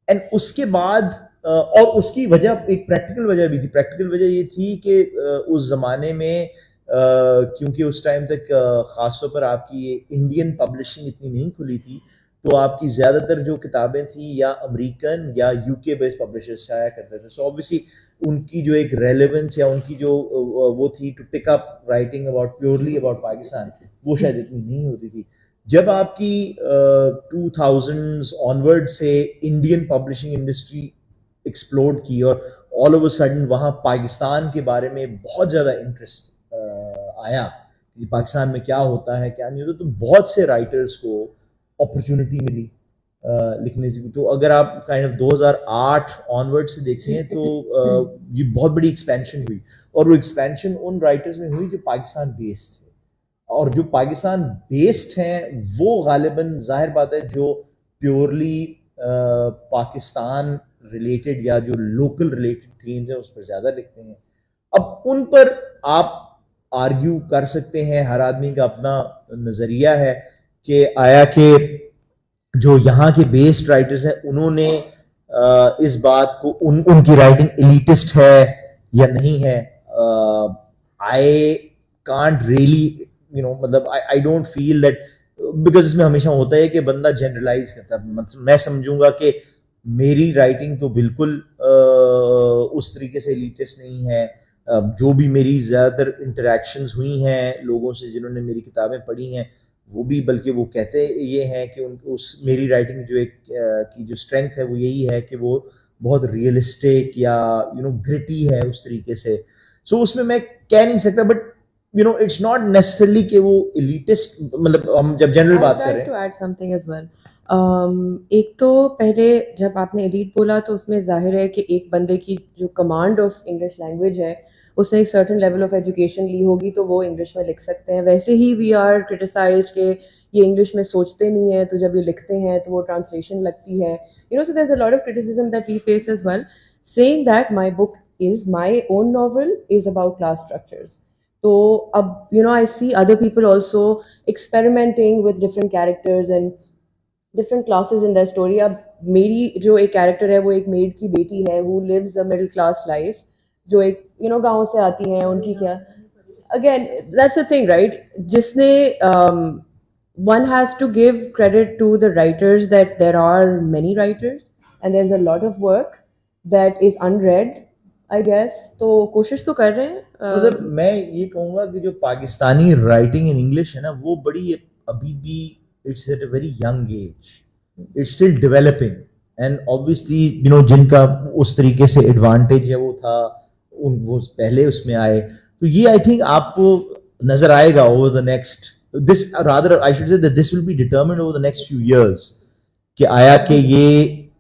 And उसके बाद और उसकी वजह एक प्रैक्टिकल वजह भी थी। प्रैक्टिकल वजह ये थी कि उस जमाने में क्योंकि उस टाइम तक खासतौर पर आपकी इंडियन पब्लिशिंग इतनी नहीं खुली थी, तो आपकी ज्यादातर जो किताबें थी या अमेरिकन या यूके बेस्ड पब्लिशर्स शाया करते थे। सो ऑब्वियसली उनकी जो एक रेलेवेंस या उनकी जो वो थी to pick up writing about purely about Pakistan, वो शायद इतनी नहीं होती थी। जब आपकी 2000s ऑनवर्ड से इंडियन पब्लिशिंग इंडस्ट्री एक्सप्लोड की और ऑल ओवर सडन वहां पाकिस्तान के बारे में बहुत ज्यादा इंटरेस्ट आया कि पाकिस्तान में क्या होता है क्या नहीं होता, तो बहुत से राइटर्स को अपॉर्चुनिटी मिली लिखने की। तो अगर आप काइंड ऑफ 2008 ऑनवर्ड से देखें तो ये बहुत बड़ी एक्सपेंशन हुई और वो एक्सपेंशन उन राइटर्स में हुई जो पाकिस्तान बेस्ड थे, और जो पाकिस्तान बेस्ड हैं वो गालिबन जाहिर बात है जो प्योरली पाकिस्तान रिलेटेड या जो लोकल रिलेटेड थीम्स हैं उस पर ज्यादा लिखते हैं। अब उन पर आप आर्ग्यू कर सकते हैं, हर आदमी का अपना नजरिया है कि आया कि जो यहाँ के बेस्ड राइटर्स हैं उन्होंने इस बात को उनकी राइटिंग एलिटिस्ट है या नहीं है। I can't really you know मतलब I don't feel that, because इसमें हमेशा होता है कि बंदा जनरलाइज करता है। मतलब मैं समझूंगा कि मेरी राइटिंग तो बिल्कुल उस तरीके से एलिटिस्ट नहीं है। जो भी मेरी ज्यादातर इंटरेक्शंस हुई हैं लोगों से जिन्होंने मेरी किताबें पढ़ी हैं वो भी बल्कि वो कहते ये हैं कि उनको उस मेरी राइटिंग जो एक की जो स्ट्रेंथ है वो यही है कि वो बहुत रियलिस्टिक या यू नो ग्रिटी है उस तरीके से। सो उसमें मैं कह नहीं सकता, but you know it's not necessarily कि वो elitist, मतलब हम जब जनरल बात I'd like करें, to add something as well. एक तो पहले जब आपने एलीट बोला तो उसमें जाहिर है कि एक बंदे की जो कमांड ऑफ इंग्लिश लैंग्वेज है उसने एक सर्टेन लेवल ऑफ एजुकेशन ली होगी तो वो इंग्लिश में लिख सकते हैं. वैसे ही वी आर क्रिटिसाइज्ड कि ये इंग्लिश में सोचते नहीं है तो जब ये लिखते हैं तो वो ट्रांसलेशन लगती है. So there's a lot of criticism that we face as well. Saying that my book is my own novel is about class structures. So I see other people also experimenting with different characters and different classes in their story. अब मेरी जो एक character है वो एक maid की बेटी है who lives a middle class life, जो एक गांव से आती हैं. उनकी क्या, again that's the thing, right? जिसने one has to give credit to the writers that there are many writers and there's a lot of work that is unread, I guess. तो कोशिश तो कर रहे हैं. मतलब मैं ये कहूँगा कि जो पाकिस्तानी राइटिंग इन इंग्लिश है ना वो बड़ी अभी भी it's at a very young age, it's still developing and obviously जिनका उस तरीके से एडवांटेज है वो था वो पहले उसमें आए. तो ये आई थिंक आपको नजर आएगा over the next this rather I should say that this will be determined over the next few years कि आया कि ये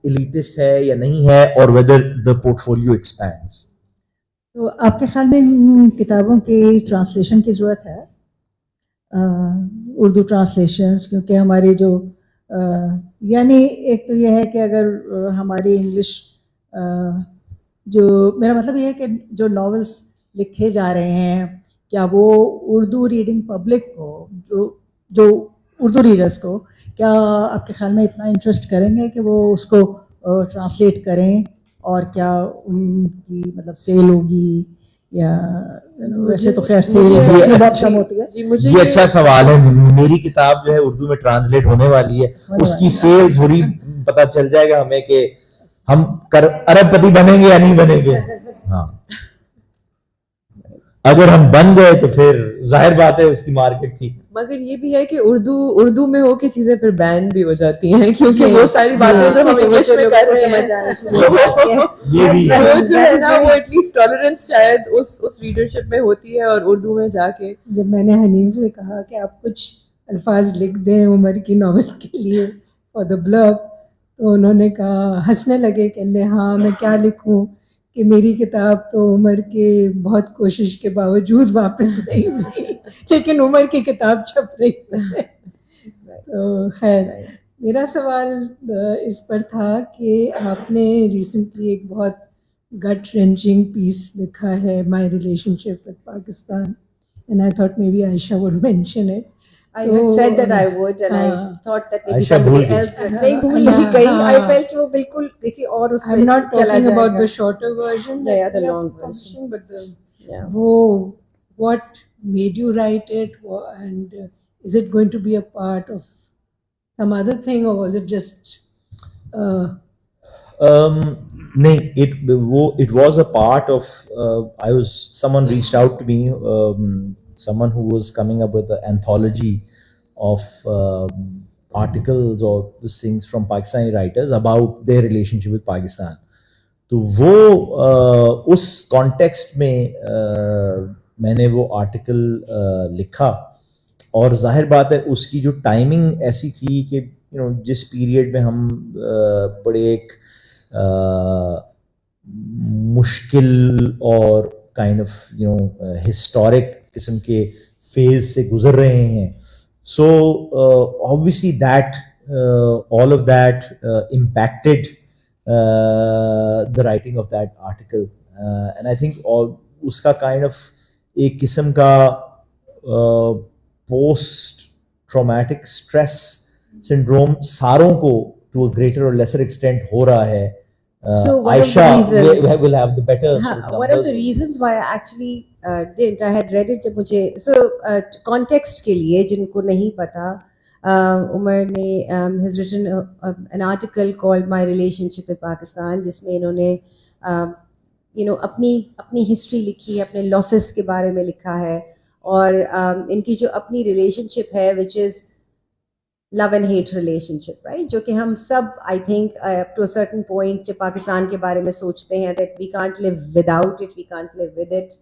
elitist है या नहीं है और whether the portfolio expands. तो आपके ख्याल में इन किताबों की ट्रांसलेशन की ज़रूरत है, उर्दू ट्रांसलेशंस, क्योंकि हमारी जो यानी एक तो ये है कि अगर हमारी इंग्लिश जो मेरा मतलब ये है कि जो नॉवेल्स लिखे जा रहे हैं क्या वो उर्दू रीडिंग पब्लिक को जो उर्दू रीडर्स को क्या आपके ख्याल में इतना इंटरेस्ट करेंगे कि वो उसको ट्रांसलेट करें और क्या उनकी मतलब सेल होगी या वैसे तो खैर सेल बहुत कम होती है. ये अच्छा सवाल है. मेरी किताब जो है उर्दू में ट्रांसलेट होने वाली है, उसकी सेल थोड़ी पता चल जाएगा हमें कि हम अरबपति बनेंगे या नहीं बनेंगे. हाँ, अगर हम बन गए तो फिर जाहिर बात है उसकी मार्केट थी. मगर ये भी है कि उर्दू में हो के चीजें फिर बैन भी हो जाती हैं क्योंकि वो सारी बातें जो हम इंग्लिश में कर रहे हैं ये भी है. वो जो है ना वो एटलीस्ट टॉलरेंस शायद उस रीडरशिप में होती है. और उर्दू में जाके जब मैंने हनीम से कहा कि आप कुछ अल्फाज लिख दें उमर की नॉवेल के लिए फॉर द ब्लॉग, तो उन्होंने कहा, हंसने लगे, कहने हाँ मैं क्या लिखूं कि मेरी किताब तो उमर के बहुत कोशिश के बावजूद वापस नहीं हुई लेकिन उमर की किताब छप रही है. तो खैर मेरा सवाल इस पर था कि आपने रिसेंटली एक बहुत गट रेंचिंग पीस लिखा है, my relationship with Pakistan, and I thought may be Ayesha would mention it. I had said that I would, and I thought that maybe Aisha somebody भूल else. नहीं भूल नहीं गई. I felt वो बिल्कुल किसी और उस I'm not talking about the shorter version, Yeah, the that we are long version. publishing, but the Yeah. वो what made you write it, and is it going to be a part of some other thing, or was it just नहीं, it was a part of someone reached out to me, someone who was coming up with an anthology of articles or these things from Pakistani writers about their relationship with Pakistan. तो वो उस context में मैंने वो article लिखा और जाहिर बात है उसकी जो टाइमिंग ऐसी थी कि जिस पीरियड में हम बड़े एक मुश्किल और काइंड ऑफ हिस्टोरिक किस्म के फेज से गुजर रहे हैं. So obviously that all of that impacted the writing of that article, and I think उसका kind of एक किस्म का post traumatic stress syndrome सारों को to a greater or lesser extent हो रहा है. So one Aisha of the reasons, will have the better. one of the reasons why I actually didn't, I had read it जब मुझे context के लिए जिनको नहीं पता, उमर ने has written an article called My Relationship with Pakistan, जिसमें इन्होंने अपनी हिस्ट्री लिखी है, अपने लॉसेस के बारे में लिखा है और इनकी जो अपनी रिलेशनशिप है which is love and hate relationship, right? जो कि हम सब I think up to a certain point जब पाकिस्तान के बारे में सोचते हैं that we can't live without it, we can't live with it,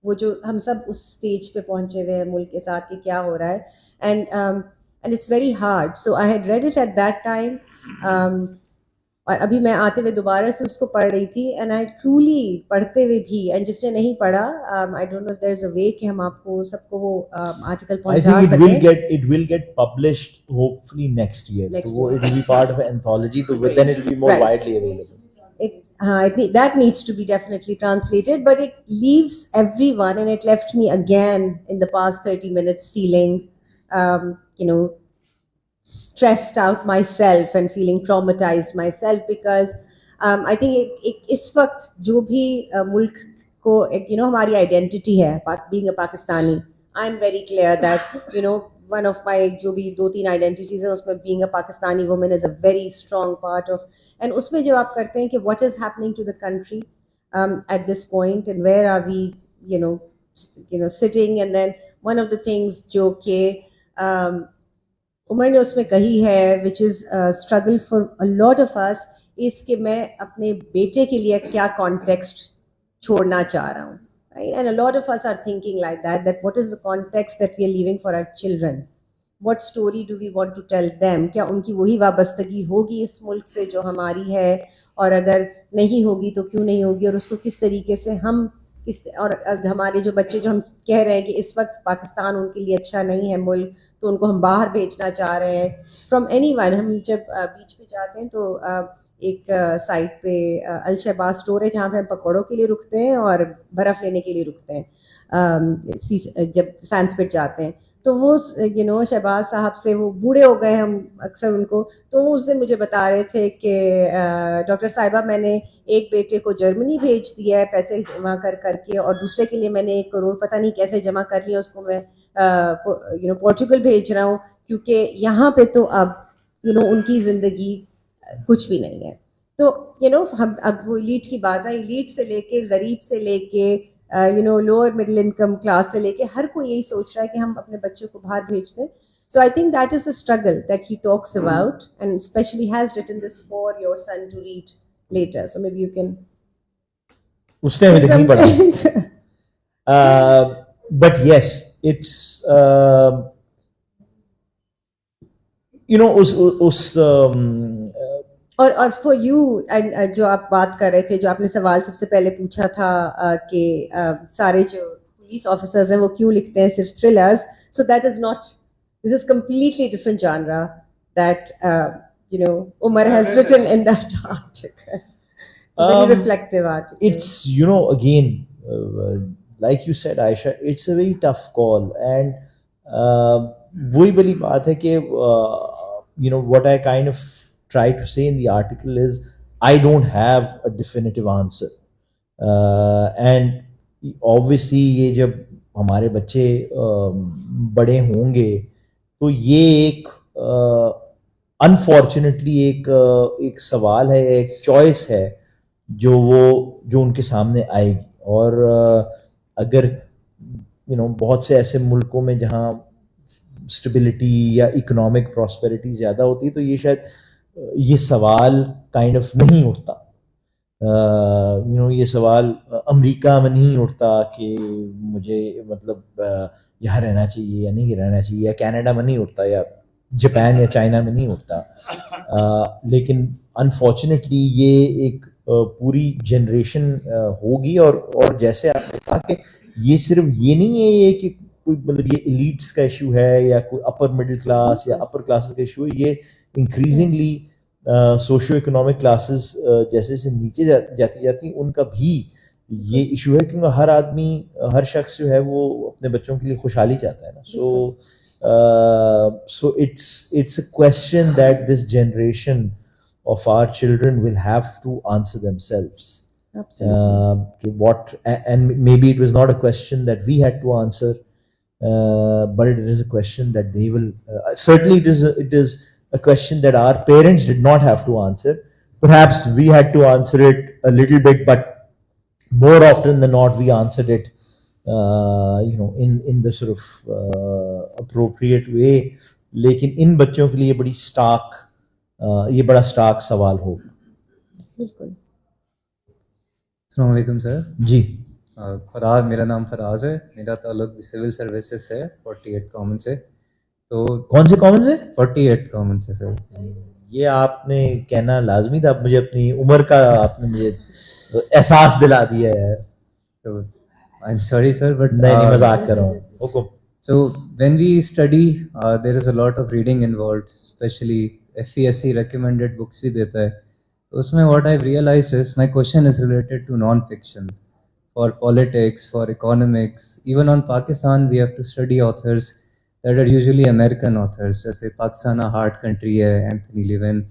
वो जो हम सब उस स्टेज पे पहुंचे हुए हैं मुल्क के साथ कि क्या हो रहा है, and it's very hard. So I had read it at that time, और अभी मैं आते हुए दोबारा से उसको पढ़ रही थी, एंड आई ट्रूली पढ़ते हुए भी, एंड जिसने नहीं पढ़ा, I don't know if there is a way कि हम आपको सबको वो आर्टिकल I पहुंचा think सकें. it will get published hopefully next year. Next तो वो year. it will be part of an anthology. तो then it will be more Right. widely available. That needs to be definitely translated, but it leaves everyone, and it left me again in the past 30 minutes feeling, you know, stressed out myself and feeling traumatized myself, because I think इस वक्त जो भी मुल्क को एक, you know, हमारी identity है being a Pakistani, I'm very clear that, you know, one of my जो भी 2-3 identities है उसमें being a Pakistani woman is a very strong part of, and उसमें जब आप करते हैं कि what is happening to the country at this point, and where are we, you know, sitting, and then one of the things जो कि उमर ने उसमें कही है, which is a struggle for a lot of us, is कि मैं अपने बेटे के लिए क्या context छोड़ना चाह रहा हूँ, right? And a lot of us are thinking like that what is the context that we are leaving for our children, what story do we want to tell them, क्या उनकी वही वाबस्तगी होगी इस मुल्क से जो हमारी है, और अगर नहीं होगी तो क्यों नहीं होगी, और उसको किस तरीके से हम और हमारे जो बच्चे जो हम कह रहे हैं कि इस वक्त पाकिस्तान उनके लिए अच्छा नहीं है मुल्क, तो उनको हम बाहर भेजना चाह रहे हैं फ्रॉम एनीवन. हम जब बीच पे जाते हैं तो एक साइट पे अल शहबाज स्टोर है जहाँ पे हम पकौड़ों के लिए रुकते हैं और बर्फ़ लेने के लिए रुकते हैं जब सैंडस्पिट जाते हैं. तो वो यू नो शहबाज साहब से, वो बूढ़े हो गए हम अक्सर उनको, तो वो उस दिन मुझे बता रहे थे कि डॉक्टर साहिबा मैंने एक बेटे को जर्मनी भेज दिया है पैसे जमा कर करके, और दूसरे के लिए मैंने 1 करोड़ पता नहीं कैसे जमा कर लिया, उसको मैं यू नो पोर्चुगल भेज रहा हूँ, क्योंकि यहाँ पे तो अब यू नो उनकी ज़िंदगी कुछ भी नहीं है. तो यू नो हम अब वो इलीट की बात है, इलीट से लेके गरीब से लेके you know lower middle income class से लेके हर कोई यही सोच रहा है कि हम अपने बच्चों को बाहर भेज दें. So I think that is the struggle that he talks about, and especially has written this for your son to read later. So maybe you can. उसने अभी तक नहीं पढ़ा. But yes, it's you know उस और for you, जो आप बात कर रहे थे, जो आपने सवाल सबसे पहले पूछा था कि सारे जो पुलिस ऑफिसर्स हैं वो क्यों लिखते हैं सिर्फ thrillers. So that is not. This is completely different genre that you know Umar has written in that article. It's a very reflective article. It's, you know, again, like you said, Aisha, it's a very tough call, and वही बड़ी बात है कि you know what I kind of try to say in the article is I don't have a definitive answer, and obviously ये जब हमारे बच्चे बड़े होंगे तो ये एक अनफॉर्चुनेटली एक सवाल है, एक चॉइस है जो उनके सामने आएगी. और अगर यू नो बहुत से ऐसे मुल्कों में जहाँ स्टेबिलिटी या इकोनॉमिक प्रॉस्पेरिटी ज़्यादा होती है तो ये शायद ये सवाल काइंड ऑफ नहीं उठता. यू नो ये सवाल अमेरिका में नहीं उठता कि मुझे मतलब यहाँ रहना चाहिए या नहीं रहना चाहिए, या कनाडा में नहीं उठता, या जापान या चाइना में नहीं उठता. लेकिन अनफॉर्चुनेटली ये एक पूरी जनरेशन होगी, और जैसे आपने कहा कि ये सिर्फ ये नहीं है ये कि कोई मतलब ये एलिट्स का इशू है या कोई अपर मिडिल क्लास या अपर क्लासेस का इशू है. ये इंक्रीजिंगली सोशियो इकोनॉमिक क्लासेस जैसे से नीचे जाती उनका भी ये इशू है, क्योंकि हर आदमी, हर शख्स जो है वो अपने बच्चों के लिए खुशहाली चाहता है ना. So it's a question that this generation of our children will have to answer themselves. Absolutely. And maybe it was not a question that we had to answer, but it is a question that they will certainly it is a question that our parents did not have to answer. Perhaps we had to answer it a little bit, but more often than not we answered it you know in the sort of appropriate way. लेकिन इन बच्चों के लिए ये बड़ा Stark सवाल होगा. बिल्कुल. अस्सलाम वालेकुम सर. जी. फराज, मेरा नाम फराज है। मेरा ताल्लुक भी सिविल सर्विसेज से है, 48 कॉमन से। तो कौन से कॉमन से? 48 कॉमन से सर। ये आपने कहना लाजमी था, मुझे अपनी उम्र का आपने मुझे एहसास दिला दिया है। तो I am sorry sir, but नहीं मजाक कर रहा हूँ। हुकुम। So when we study, there is a lot of reading involved, especially FESC recommended books भी देता है। तो उसमें what I've realized is my question is related to non-fiction, for politics, for economics. Even on Pakistan, we have to study authors that are usually American authors, जैसे Pakistan a hard country है, Anthony Levin,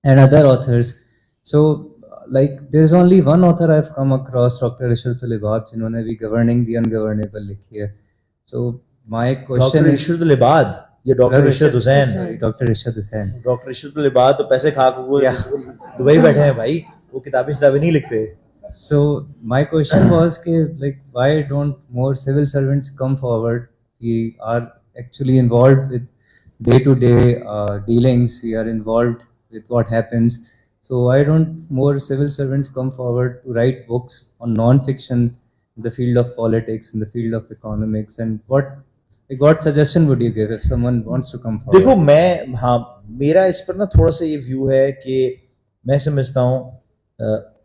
and other authors. So like there is only one author I've come across, Dr. Ishrat Libab, जिन्होंने भी Governing the Ungovernable लिखी है। So my question doctor Ishrat लिबाद या doctor Ishrat Hussain? Doctor Ishrat Hussain. Doctor Ishrat लिबाद तो पैसे खा के वो दुबई बैठे हैं भाई, वो किताबें नहीं लिखते। So my question was कि like why don't more civil servants come forward? We are actually involved with day-to-day dealings. We are involved with what happens. So why don't more civil servants come forward to write books on non-fiction in the field of politics, in the field of economics, and what suggestion would you give if someone wants to come forward? देखो मेरा इस पर ना थोड़ा सा ये view है कि मैं समझता हूँ,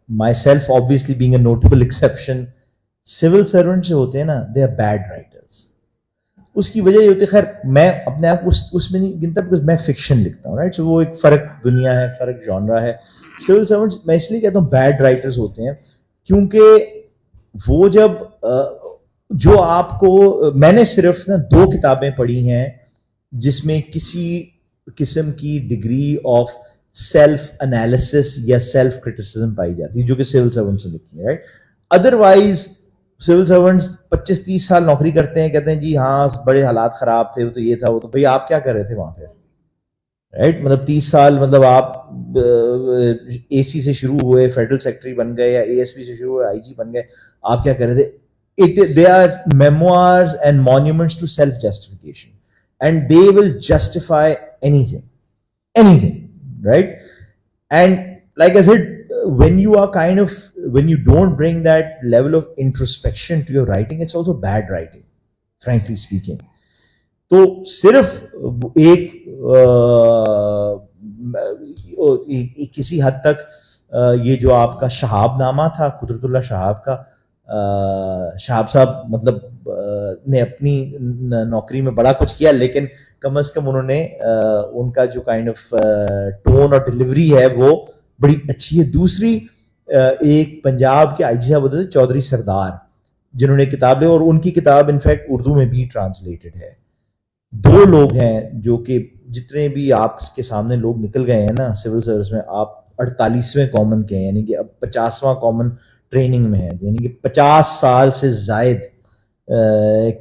myself obviously being a notable exception, civil servant जो होते हैं ना, दे आर बैड राइटर्स। उसकी वजह ये होती है, खैर मैं अपने आप उसमें नहीं गिनता, बिकॉज मैं फिक्शन लिखता हूँ, राइट। सो वो एक फर्क दुनिया है, फर्क जॉनरा है। सिविल सर्वेंट्स मैं इसलिए कहता हूँ बैड राइटर्स होते हैं क्योंकि वो जब जो आपको, मैंने सिर्फ ना 2 किताबें पढ़ी हैं जिसमें किसी किस्म की डिग्री ऑफ सेल्फ एनालिसिस या सेल्फ क्रिटिसिज्म पाई जाती है, जो कि सिविल सर्वेंट्स ने लिखी है, राइट। अदरवाइज सिविल सर्वेंट्स 25-30 साल नौकरी करते हैं, कहते हैं जी हाँ बड़े हालात खराब थे, वो तो ये था, वो तो भाई आप क्या कर रहे थे वहां पे, राइट। मतलब 30 साल, मतलब आप एसी से शुरू हुए, फेडरल सेक्रेटरी बन गए, या एएसपी से शुरू हुए आईजी बन गए, आप क्या कर रहे थे? They are memoirs and monuments to self-justification, and they will justify anything, right? And like I said, when you don't bring that level of introspection to your writing, it's also bad writing, frankly speaking. तो सिर्फ एक किसी हद तक ये जो आपका शहाबनामा था, कुदरतुल्लाह शहाब का, शहाब साहब मतलब ने अपनी नौकरी में बड़ा कुछ किया, लेकिन कम से कम उन्होंने उनका जो काइंड ऑफ टोन और डिलीवरी है वो बड़ी अच्छी है। दूसरी एक पंजाब के आईजी साहब होते थे चौधरी सरदार, जिन्होंने किताब ली, और उनकी किताब इनफैक्ट उर्दू में भी ट्रांसलेटेड है। 2 लोग हैं जो कि जितने भी आपके सामने लोग निकल गए हैं ना सिविल सर्विस में, आप 48वें कॉमन के हैं, यानी कि अब 50वां कॉमन ट्रेनिंग में है, यानी कि 50 साल से जायद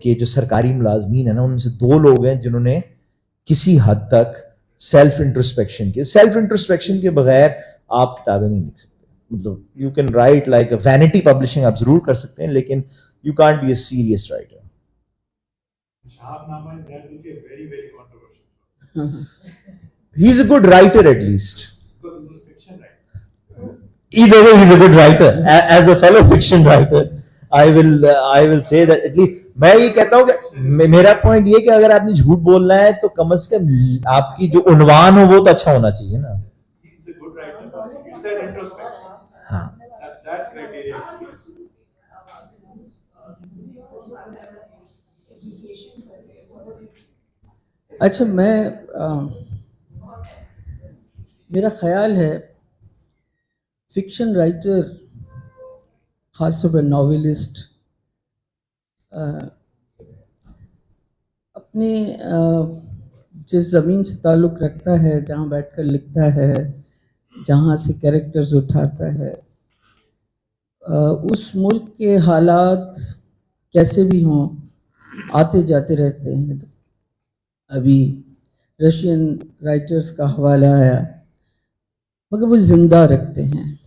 के जो सरकारी मुलाजमीन है ना, उनमें से 2 लोग हैं जिन्होंने किसी हद तक सेल्फ इंट्रोस्पेक्शन की। सेल्फ इंट्रोस्पेक्शन के बगैर आप किताबें नहीं लिख सकते। मतलब you can write like a vanity publishing आप जरूर कर सकते हैं, लेकिन you can't be a serious writer. He is a good writer at least. Either way, he's a good writer. As a fellow fiction writer, I will say that at least मैं ये कहता हूँ कि मेरा पॉइंट ये कि अगर आपने झूठ बोलना है तो कम से कम आपकी जो उन्वान हो वो तो अच्छा होना चाहिए ना। हाँ। अच्छा, मेरा ख्याल है फिक्शन राइटर, खासतौर पर नॉवेलिस्ट, अपने जिस ज़मीन से ताल्लुक़ रखता है, जहाँ बैठकर लिखता है, जहाँ से कैरेक्टर्स उठाता है, उस मुल्क के हालात कैसे भी हों आते जाते रहते हैं। अभी रशियन राइटर्स का हवाला आया, मगर वो ज़िंदा रखते हैं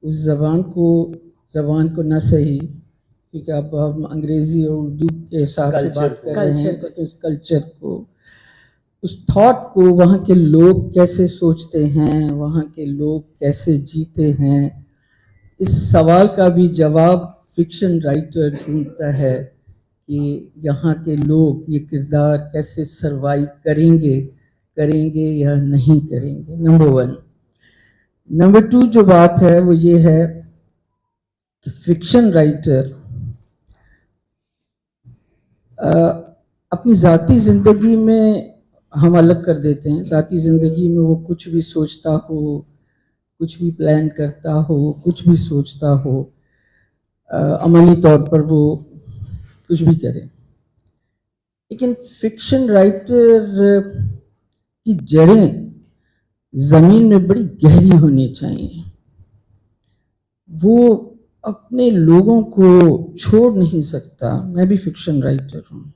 उस ज़बान को न सही, क्योंकि अब हम अंग्रेज़ी और उर्दू के हिसाब से बात कर रहे हैं, तो उस कल्चर को, उस थॉट को, वहाँ के लोग कैसे सोचते हैं, वहाँ के लोग कैसे जीते हैं, इस सवाल का भी जवाब फिक्शन राइटर ढूंढता है कि यहाँ के लोग ये किरदार कैसे सरवाइव करेंगे या नहीं करेंगे, नंबर 1। नंबर 2 जो बात है वो ये है कि फिक्शन राइटर अपनी ज़ाती ज़िंदगी में हम अलग कर देते हैं। ज़ाती ज़िंदगी में वो कुछ भी सोचता हो, कुछ भी प्लान करता हो, कुछ भी सोचता हो, अमली तौर पर वो कुछ भी करे। लेकिन फिक्शन राइटर की जड़ें ज़मीन में बड़ी गहरी होनी चाहिए। वो अपने लोगों को छोड़ नहीं सकता। मैं भी फिक्शन राइटर हूँ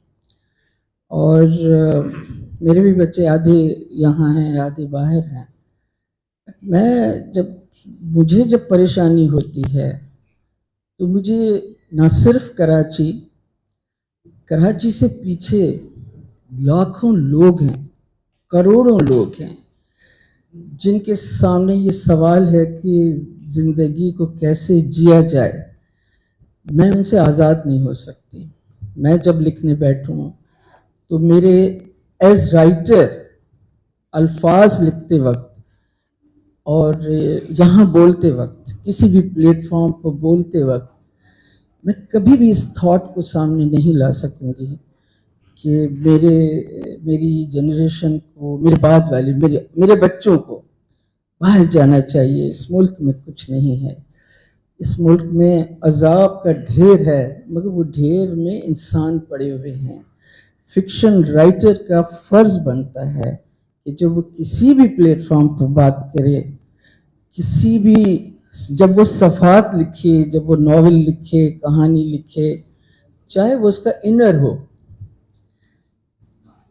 और मेरे भी बच्चे आधे यहाँ हैं आधे बाहर हैं। मुझे जब परेशानी होती है तो मुझे न सिर्फ कराची से पीछे लाखों लोग हैं, करोड़ों लोग हैं जिनके सामने ये सवाल है कि ज़िंदगी को कैसे जिया जाए। मैं उनसे आज़ाद नहीं हो सकती। मैं जब लिखने बैठूं तो मेरे एज राइटर अल्फाज लिखते वक्त और यहाँ बोलते वक्त, किसी भी प्लेटफॉर्म पर बोलते वक्त, मैं कभी भी इस थॉट को सामने नहीं ला सकूंगी कि मेरी जनरेशन को, मेरे बाद वाले मेरे बच्चों को बाहर जाना चाहिए। इस मुल्क में कुछ नहीं है। इस मुल्क में अजाब का ढेर है, मगर वो ढेर में इंसान पड़े हुए हैं। फिक्शन राइटर का फर्ज बनता है कि जब वो किसी भी प्लेटफॉर्म पर बात करे, जब वो सफ़ात लिखे, जब वो नॉवेल लिखे, कहानी लिखे, चाहे वो उसका इनर हो।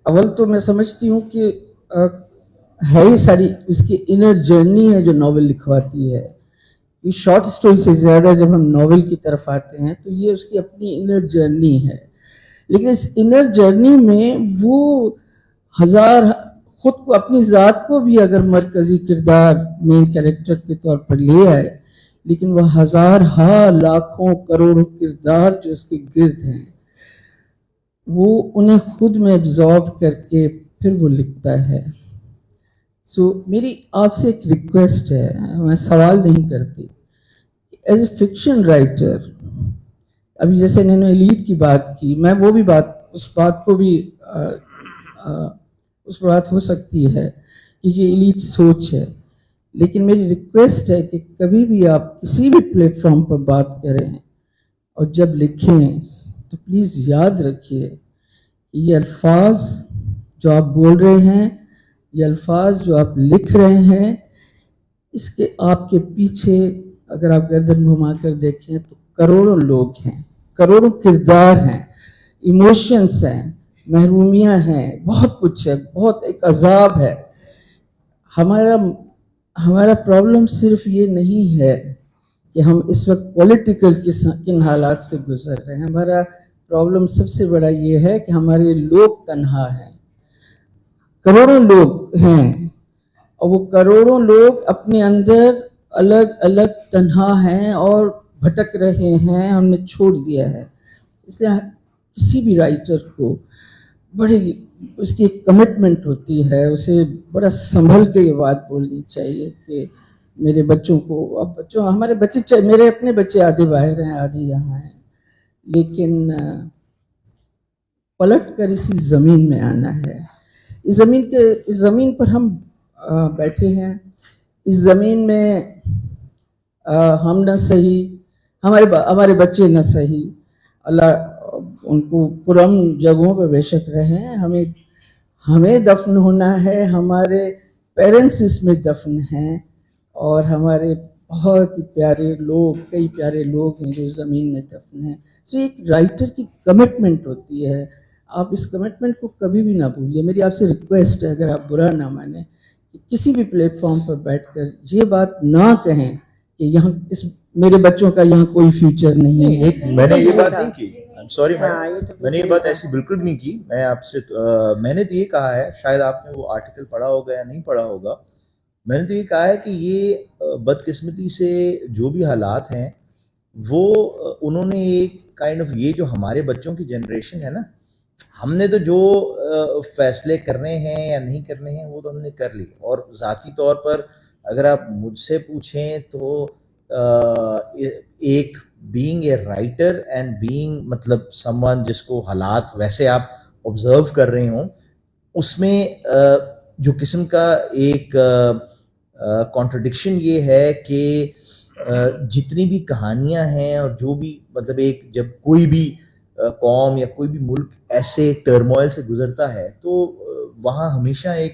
अव्वल तो मैं समझती हूँ कि है ही सारी उसकी इनर जर्नी है जो नॉवेल लिखवाती है। ये शॉर्ट स्टोरी से ज़्यादा जब हम नॉवेल की तरफ आते हैं तो ये उसकी अपनी इनर जर्नी है। लेकिन इस इनर जर्नी में वो खुद को, अपनी ज़ात को भी अगर मरकज़ी किरदार, मेन कैरेक्टर के तौर पर ले आए, लेकिन वह लाखों करोड़ों किरदार जो उसके गिर्द हैं, वो उन्हें खुद में एब्जॉर्ब करके फिर वो लिखता है। मेरी आपसे एक रिक्वेस्ट है, मैं सवाल नहीं करती। एज ए फिक्शन राइटर, अभी जैसे इन्होंने एलीट की बात की, मैं वो भी उस बात को भी उस बात हो सकती है कि ये एलीट सोच है। लेकिन मेरी रिक्वेस्ट है कि कभी भी आप किसी भी प्लेटफॉर्म पर बात करें और जब लिखें तो प्लीज़ याद रखिए ये अल्फाज जो आप बोल रहे हैं, ये अल्फाज जो आप लिख रहे हैं, इसके आपके पीछे अगर आप गर्दन घुमा कर देखें तो करोड़ों लोग हैं, करोड़ों किरदार हैं, इमोशंस हैं, महरूमियाँ हैं, बहुत कुछ है, बहुत एक अजाब है। हमारा प्रॉब्लम सिर्फ ये नहीं है कि हम इस वक्त पॉलिटिकल किन हालात से गुजर रहे हैं। हमारा प्रॉब्लम सबसे बड़ा ये है कि हमारे लोग तन्हा हैं, करोड़ों लोग हैं और वो करोड़ों लोग अपने अंदर अलग अलग तन्हा हैं और भटक रहे हैं, हमने छोड़ दिया है। इसलिए किसी भी राइटर को बड़ी उसकी एक कमिटमेंट होती है, उसे बड़ा संभल के ये बात बोलनी चाहिए कि मेरे बच्चों को, अब हमारे बच्चे, मेरे अपने बच्चे आधे बाहर हैं आधे यहाँ हैं, लेकिन पलट कर इसी ज़मीन में आना है। इस ज़मीन पर हम बैठे हैं। इस ज़मीन में हम न सही, हमारे बच्चे न सही, अल्लाह उनको पुरअमन जगहों पर बेशक रहें, हमें दफन होना है, हमारे पेरेंट्स इसमें दफन हैं और हमारे बहुत ही प्यारे लोग, कई प्यारे लोग हैं जो ज़मीन में दफन हैं। तो एक राइटर की कमिटमेंट होती है, आप इस कमिटमेंट को कभी भी ना भूलिए। मेरी आपसे रिक्वेस्ट है, अगर आप बुरा ना माने, कि किसी भी प्लेटफॉर्म पर बैठकर ये बात ना कहें कि यहाँ मेरे बच्चों का यहाँ कोई फ्यूचर नहीं है। मैंने ये बात नहीं की, सॉरी मैंने ये बात ऐसी बिल्कुल नहीं की। मैं आपसे मैंने तो ये कहा है, शायद आपने वो आर्टिकल पढ़ा होगा या नहीं पढ़ा होगा, मैंने तो ये कहा है कि ये बदकिस्मती से जो भी हालात हैं वो उन्होंने एक काइंड ऑफ ये जो हमारे बच्चों की जनरेशन है ना, हमने तो जो फैसले करने हैं या नहीं करने हैं वो तो हमने कर लिए। और ज़ाती तौर पर अगर आप मुझसे पूछें तो एक being a writer and being मतलब समवन जिसको हालात वैसे आप ऑब्जर्व कर रहे हों, उसमें जो किस्म का एक कॉन्ट्रडिक्शन ये है कि जितनी भी कहानियां हैं और जो भी मतलब एक जब कोई भी कौम या कोई भी मुल्क ऐसे टर्मोइल से गुजरता है तो वहाँ हमेशा एक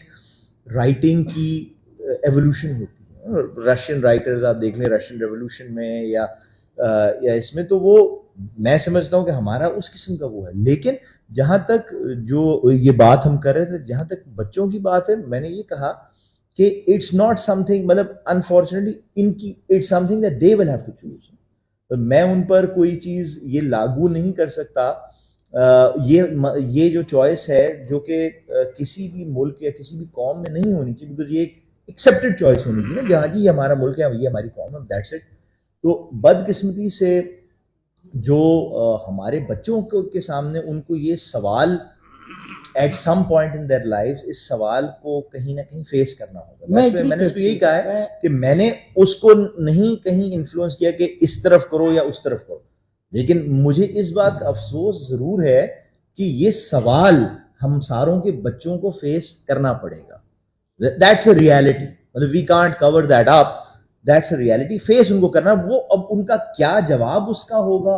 राइटिंग की एवोल्यूशन होती है। रशियन राइटर्स आप देख लें रशियन रेवोल्यूशन में या इसमें, तो वो मैं समझता हूँ कि हमारा उस किस्म का वो है। लेकिन जहाँ तक जो ये बात हम कर रहे थे, जहाँ तक बच्चों की बात है, मैंने ये कहा कि इट्स नॉट समथिंग मतलब अनफॉर्चुनेटली इनकी it's something that they will have to choose. तो मैं उन पर कोई चीज़ ये लागू नहीं कर सकता। ये जो चॉइस है जो कि किसी भी मुल्क या किसी भी कौम में नहीं होनी चाहिए, बिकॉज ये एक एक्सेप्टेड चॉइस होनी चाहिए ना कि हाँ जी ये हमारा मुल्क है, ये हमारी कौम है, दैट्स इट। तो बदकिस्मती से जो हमारे बच्चों के सामने उनको ये सवाल at some point in their lives, इस सवाल को कहीं ना कहीं फेस करना होगा। मैंने उसको यही कहा है कि मैंने उसको नहीं कहीं इन्फ्लुएंस किया कि इस तरफ करो या उस तरफ करो, लेकिन मुझे इस बात का अफसोस जरूर है कि ये सवाल हम सारों के बच्चों को फेस करना पड़ेगा। दैट्स अ रियलिटी, मतलब we can't cover that up, that's a reality, face उनको करना। वो अब उनका क्या जवाब उसका होगा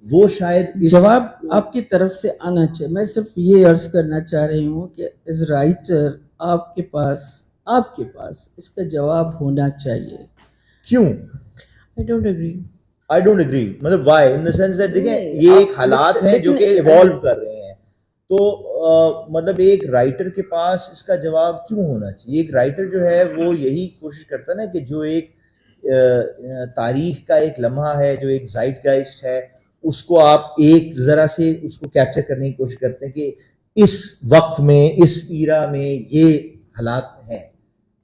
वो शायद जवाब आपकी तरफ से आना चाहिए। मैं सिर्फ ये अर्ज करना चाह रही हूँ कि एज राइटर आपके पास इसका जवाब होना चाहिए। क्यों? आई डोंट एग्री मतलब why in the sense that देखिए ये एक हालात हैं जो कि इवॉल्व कर रहे हैं, तो मतलब एक राइटर के पास इसका जवाब क्यों होना चाहिए? एक राइटर जो है वो यही कोशिश करता है ना कि जो एक तारीख का एक लम्हा है, जो एक ज़ाइटगाइस्ट है, उसको आप एक जरा से उसको कैप्चर करने की कोशिश करते हैं कि इस वक्त में इस ईरा में ये हालात हैं।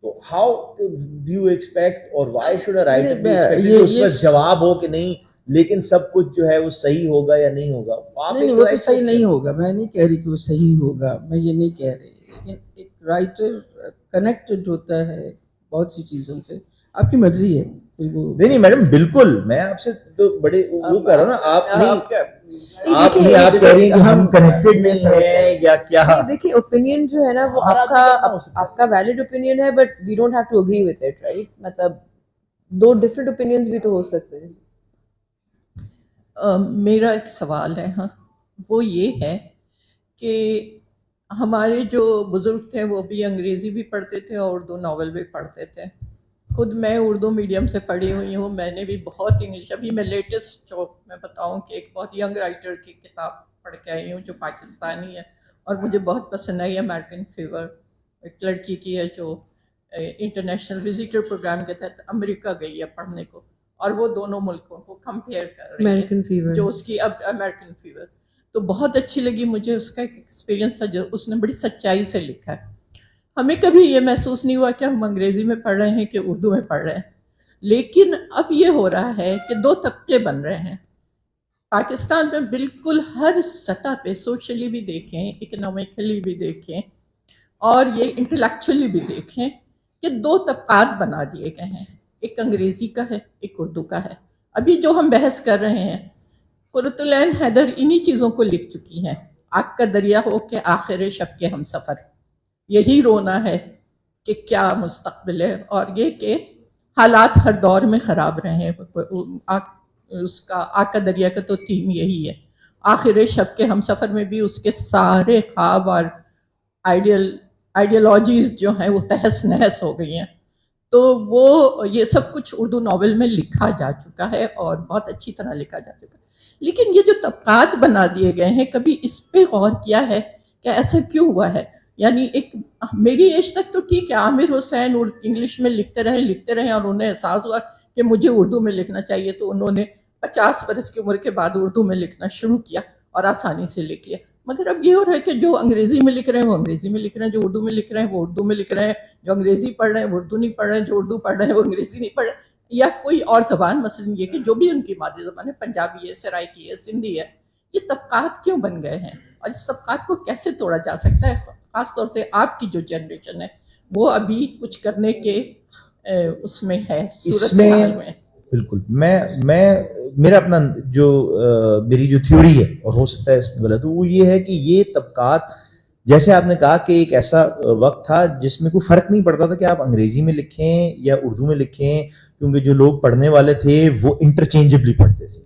तो हाउ डू यू एक्सपेक्ट और why should a writer be expected उसका जवाब हो कि नहीं लेकिन सब कुछ जो है वो सही होगा या नहीं होगा? नहीं, वो तो सही नहीं होगा। मैं नहीं कह रही कि वो सही होगा, मैं ये नहीं कह रही, लेकिन एक राइटर कनेक्टेड होता है बहुत सी चीज़ों से। आपकी मर्जी है। नहीं मैडम, बिल्कुल मैं आपसे तो बड़े वो कर रहा हूँ ना, आप कह रही हैं कि हम कनेक्टेड नहीं है या क्या? देखिए ओपिनियन जो है ना वो आपका वैलिड ओपिनियन है, but we don't have to agree with it, right? मतलब दो डिफरेंट ओपिनियंस भी तो हो सकते हैं। मेरा एक सवाल है, हाँ, वो ये है कि हमारे जो बुजुर्ग थे वो भी अंग्रेज़ी भी पढ़ते थे और उर्दू नावल भी पढ़ते थे। खुद मैं उर्दू मीडियम से पढ़ी हुई हूँ, मैंने भी बहुत इंग्लिश, अभी मैं लेटेस्ट जो मैं बताऊँ कि एक बहुत यंग राइटर की किताब पढ़ के आई हूँ जो पाकिस्तानी है और मुझे बहुत पसंद आई, अमेरिकन फीवर। एक लड़की की है जो इंटरनेशनल विजिटर प्रोग्राम के तहत अमेरिका गई है पढ़ने को, और वो दोनों मुल्कों को कंपेयर कर रही अमेरिकन फीवर जो उसकी अब अमेरिकन फीवर, तो बहुत अच्छी लगी मुझे। उसका एक एक्सपीरियंस था जो उसने बड़ी सच्चाई से लिखा है। हमें कभी ये महसूस नहीं हुआ कि हम अंग्रेजी में पढ़ रहे हैं कि उर्दू में पढ़ रहे हैं। लेकिन अब ये हो रहा है कि दो तबके बन रहे हैं पाकिस्तान में, बिल्कुल हर सतह पे, सोशली भी देखें, इकोनॉमिकली भी देखें और ये इंटेलेक्चुअली भी देखें कि दो तबकात बना दिए गए हैं, एक अंग्रेजी का है, एक उर्दू का है। अभी जो हम बहस कर रहे हैं, कुर्रतुल ऐन हैदर इन्हीं चीज़ों को लिख चुकी हैं। आग का दरिया हो के आखिर शब के हम सफ़र, यही रोना है कि क्या मुस्तकबिल है, और ये कि हालात हर दौर में ख़राब रहे हैं। उसका आग का दरिया का तो थीम यही है। आखिर शब के हम सफ़र में भी उसके सारे ख्वाब और आइडियोलॉजीज़ जो हैं वो तहस नहस हो गई हैं। तो वो ये सब कुछ उर्दू नावल में लिखा जा चुका है और बहुत अच्छी तरह लिखा जा चुका है। लेकिन ये जो तबकात बना दिए गए हैं, कभी इस पे गौर किया है कि ऐसा क्यों हुआ है? यानी एक मेरी एज तक तो ठीक है, आमिर हुसैन इंग्लिश में लिखते रहे और उन्हें एहसास हुआ कि मुझे उर्दू में लिखना चाहिए, तो उन्होंने 50 बरस की उम्र के बाद उर्दू में लिखना शुरू किया और आसानी से लिख लिया। मगर अब ये हो रहा है कि जो अंग्रेजी में लिख रहे हैं वो अंग्रेजी में लिख रहे हैं, जो उर्दू में लिख रहे हैं वो उर्दू में लिख रहे हैं, जो अंग्रेजी पढ़ रहे हैं वो उर्दू नहीं पढ़ रहे हैं, जो उर्दू पढ़ रहे हैं वो अंग्रेजी नहीं पढ़ रहे, या कोई और जबान, मसलन ये कि जो भी उनकी मादरी जबान है, पंजाबी है, सराइकी है, सिंधी है, ये तबकात क्यों बन गए हैं और इस तबकात को कैसे तोड़ा जा सकता है? खासतौर से आपकी जो जनरेशन है वो अभी कुछ करने के उसमें है, सूरत हाल में। बिल्कुल, मैं मेरा अपना जो मेरी जो थ्योरी है, और हो सकता है इसमें गलत हो, वो ये है कि ये तबकात, जैसे आपने कहा कि एक ऐसा वक्त था जिसमें कोई फर्क नहीं पड़ता था कि आप अंग्रेजी में लिखें या उर्दू में लिखें, क्योंकि जो लोग पढ़ने वाले थे वो इंटरचेंजेबली पढ़ते थे।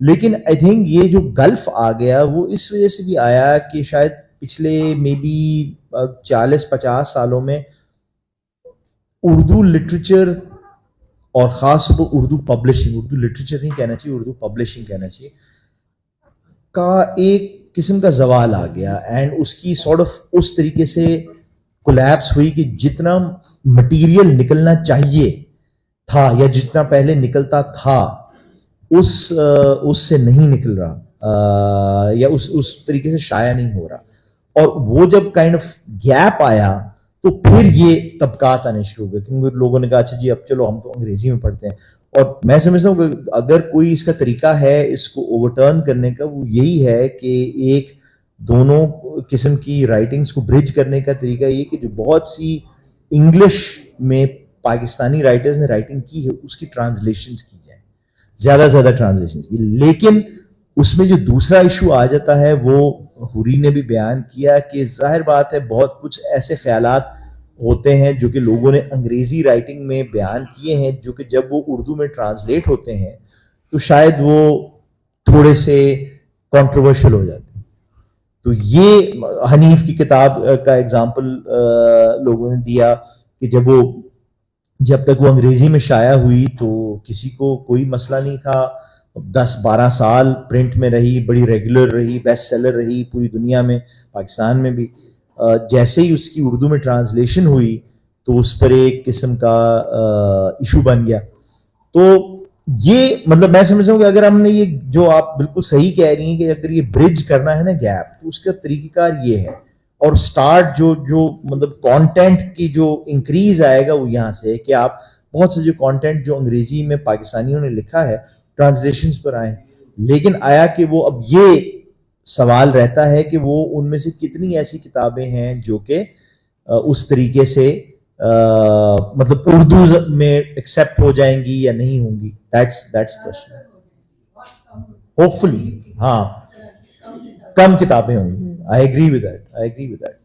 लेकिन आई थिंक ये जो गल्फ आ गया वो इस वजह से भी आया कि शायद पिछले मे बी 40-50 सालों में उर्दू लिटरेचर और खास तौर पर उर्दू पब्लिशिंग, उर्दू लिटरेचर नहीं कहना चाहिए, उर्दू पब्लिशिंग कहना चाहिए, का एक किस्म का जवाल आ गया। एंड उसकी सॉर्ट ऑफ उस तरीके से कोलैप्स हुई कि जितना मटेरियल निकलना चाहिए था या जितना पहले निकलता था उससे नहीं निकल रहा, या उस तरीके से शाया नहीं हो रहा। और वो जब काइंड ऑफ गैप आया तो फिर ये तबकात आने शुरू हो गए, क्योंकि लोगों ने कहा अच्छा जी अब चलो हम तो अंग्रेजी में पढ़ते हैं। और मैं समझता हूँ कि अगर कोई इसका तरीका है इसको ओवरटर्न करने का, वो यही है कि एक दोनों किस्म की राइटिंग्स को ब्रिज करने का तरीका ये कि जो बहुत सी इंग्लिश में पाकिस्तानी राइटर्स ने राइटिंग की है उसकी ट्रांसलेशंस की जाए, ज्यादा से ज्यादा ट्रांसलेशन की। लेकिन उसमें जो दूसरा इशू आ जाता है वो हुरी ने भी बयान किया कि जाहिर बात है बहुत कुछ ऐसे ख्यालात होते हैं जो कि लोगों ने अंग्रेजी राइटिंग में बयान किए हैं, जो कि जब वो उर्दू में ट्रांसलेट होते हैं तो शायद वो थोड़े से कंट्रोवर्शियल हो जाते हैं। तो ये हनीफ की किताब का एग्जाम्पल लोगों ने दिया कि जब तक वो अंग्रेजी में शाया हुई तो किसी को कोई मसला नहीं था, 10-12 साल प्रिंट में रही, बड़ी रेगुलर रही, बेस्ट सेलर रही पूरी दुनिया में, पाकिस्तान में भी। जैसे ही उसकी उर्दू में ट्रांसलेशन हुई तो उस पर एक किस्म का इशू बन गया। तो ये मतलब मैं समझता हूँ कि अगर हमने ये जो आप बिल्कुल सही कह रही हैं कि अगर ये ब्रिज करना है ना गैप, तो उसका तरीकेकार ये है। और स्टार्ट जो मतलब कंटेंट की जो इंक्रीज आएगा वो यहाँ से कि आप बहुत से जो कंटेंट जो अंग्रेजी में पाकिस्तानियों ने लिखा है ट्रांसलेशंस पर आए। लेकिन आया कि वो अब ये सवाल रहता है कि वो उनमें से कितनी ऐसी किताबें हैं जो कि उस तरीके से मतलब उर्दू में एक्सेप्ट हो जाएंगी या नहीं होंगी। That's question. होपफुली हाँ कम किताबें होंगी। I agree with that.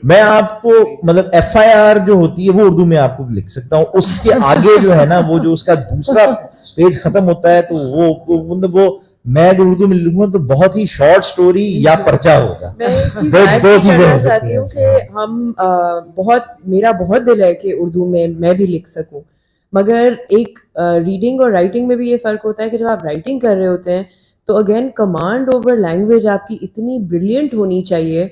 मैं आपको मतलब FIR जो होती है वो उर्दू में आपको लिख सकता हूँ, उसके आगे जो है ना वो जो उसका दूसरा पेज खत्म होता है तो वो मैं अगर उर्दू में लिखूंगा तो बहुत ही शॉर्ट स्टोरी या पर्चा होगा। मैं दो चीजें हो सकती हैं कि हम मेरा बहुत दिल है कि उर्दू में मैं भी लिख सकूं, मगर एक रीडिंग और राइटिंग में भी ये फर्क होता है कि जब आप राइटिंग कर रहे होते हैं तो अगेन कमांड ओवर लैंग्वेज आपकी इतनी ब्रिलियंट होनी चाहिए,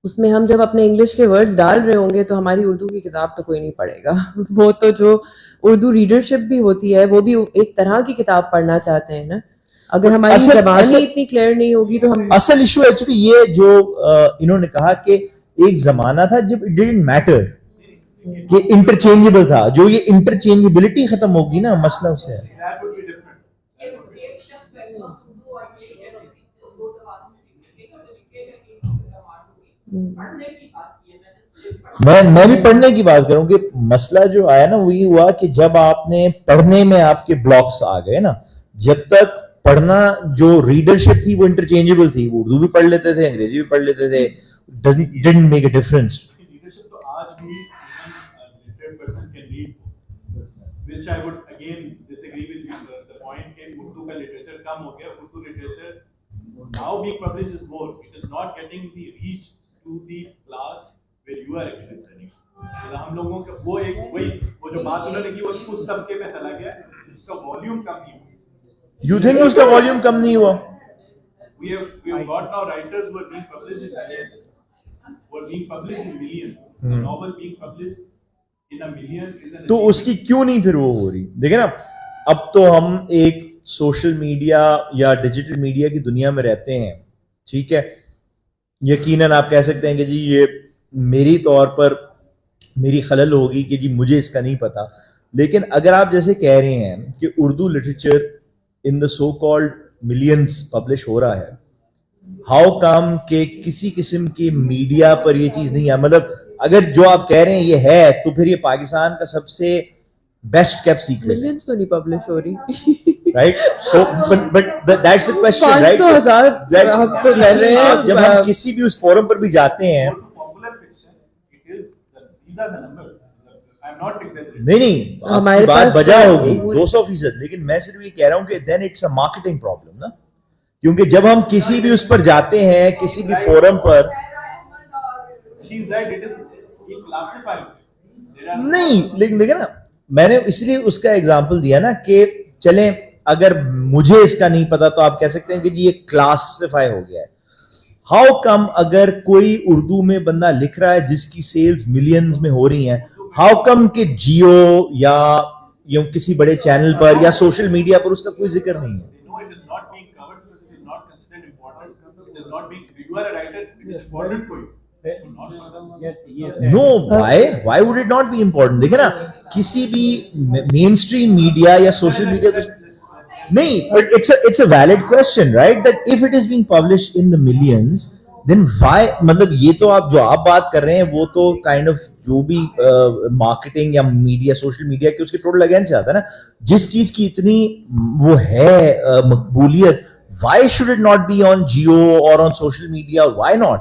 उसमें हम जब अपने इंग्लिश के वर्ड्स डाल रहे होंगे तो हमारी उर्दू की किताब तो कोई नहीं पढ़ेगा। वो तो जो उर्दू रीडरशिप भी होती है वो भी एक तरह की किताब पढ़ना चाहते हैं ना। अगर हमारी जबान ही इतनी क्लियर नहीं होगी तो हम असल इशू एक्चुअली ये जो इन्होंने कहा कि एक जमाना था जब इट डिडंट मैटर कि इंटरचेंजेबल था, जो ये इंटरचेंजेबिलिटी खत्म होगी ना मसला उसे है। मैं भी पढ़ने की बात करूं कि मसला जो आया ना वो ये हुआ कि जब आपने पढ़ने में आपके ब्लॉक्स आ गए ना, जब तक पढ़ना जो रीडरशिप थी वो इंटरचेंजेबल थी, वो उर्दू भी पढ़ लेते थे, अंग्रेजी भी पढ़ लेते थे, didn't make a difference. Readership तो आज भी different person can read, which I would again disagree with the point कि उर्दू का लिटरेचर कम हो गया। Urdu literature now being published is more, it is not getting the reach to the class where you are actually studying. तो हम लोगों का वो जो बात उन्होंने की वो उस तबके में चला गया, उसका वॉल्यूम कम नहीं हुआ। You think उसका वॉल्यूम कम नहीं हुआ? We have got now writers who are being published in millions, who are being published in millions. A novel being published in a million is an तो उसकी क्यों नहीं फिर वो हो रही? देखिए ना, अब तो हम एक सोशल मीडिया या डिजिटल मीडिया की दुनिया में रहते हैं, ठीक है, यकीनन आप कह सकते हैं कि जी ये मेरी तौर पर मेरी खलल होगी कि जी मुझे इसका नहीं पता। लेकिन अगर आप जैसे कह रहे हैं कि Urdu literature in the so called millions publish हो रहा है, हाउ कम के किसी किस्म की मीडिया पर ये चीज नहीं है? मतलब अगर जो आप कह रहे हैं ये है, तो फिर ये पाकिस्तान का सबसे बेस्ट केप्ट सीक्रेट, मिलियंस तो नहीं पब्लिश हो रही, right? So but that's the question, right? 500,000 हम तो कह रहे हैं। जब हम किसी भी उस फोरम पर भी जाते हैं, नहीं हमारे आपकी बात पास बजा तो होगी 200%, लेकिन मैं सिर्फ ये कह रहा हूं कि then it's a marketing problem ना, क्योंकि जब हम किसी भी उस पर जाते हैं, किसी भी फोरम पर, नहीं, लेकिन देखिए ना, मैंने इसलिए उसका एग्जांपल दिया ना कि चलें अगर मुझे इसका नहीं पता तो आप कह सकते हैं कि ये क्लासिफाई हो गया है। हाउ कम अगर कोई उर्दू में बंदा लिख रहा है जिसकी सेल्स मिलियंस में हो रही हैं, हाउ कम कि जियो या किसी बड़े चैनल पर या सोशल मीडिया पर उसका कोई जिक्र नहीं है? No, why would it not be important? देखिए ना, किसी भी मेन स्ट्रीम मीडिया या सोशल मीडिया नहीं, but it's a valid question, right? That if it is being published in the millions, then why? मतलब ये तो आप जो आप बात कर रहे हैं वो तो काइंड ऑफ जो भी मार्केटिंग या मीडिया, सोशल मीडिया के उसके टोटल अगेंस्ट आता है ना। जिस चीज की इतनी वो है मकबूलियत, why should it not be on Jio or on social media? Why not?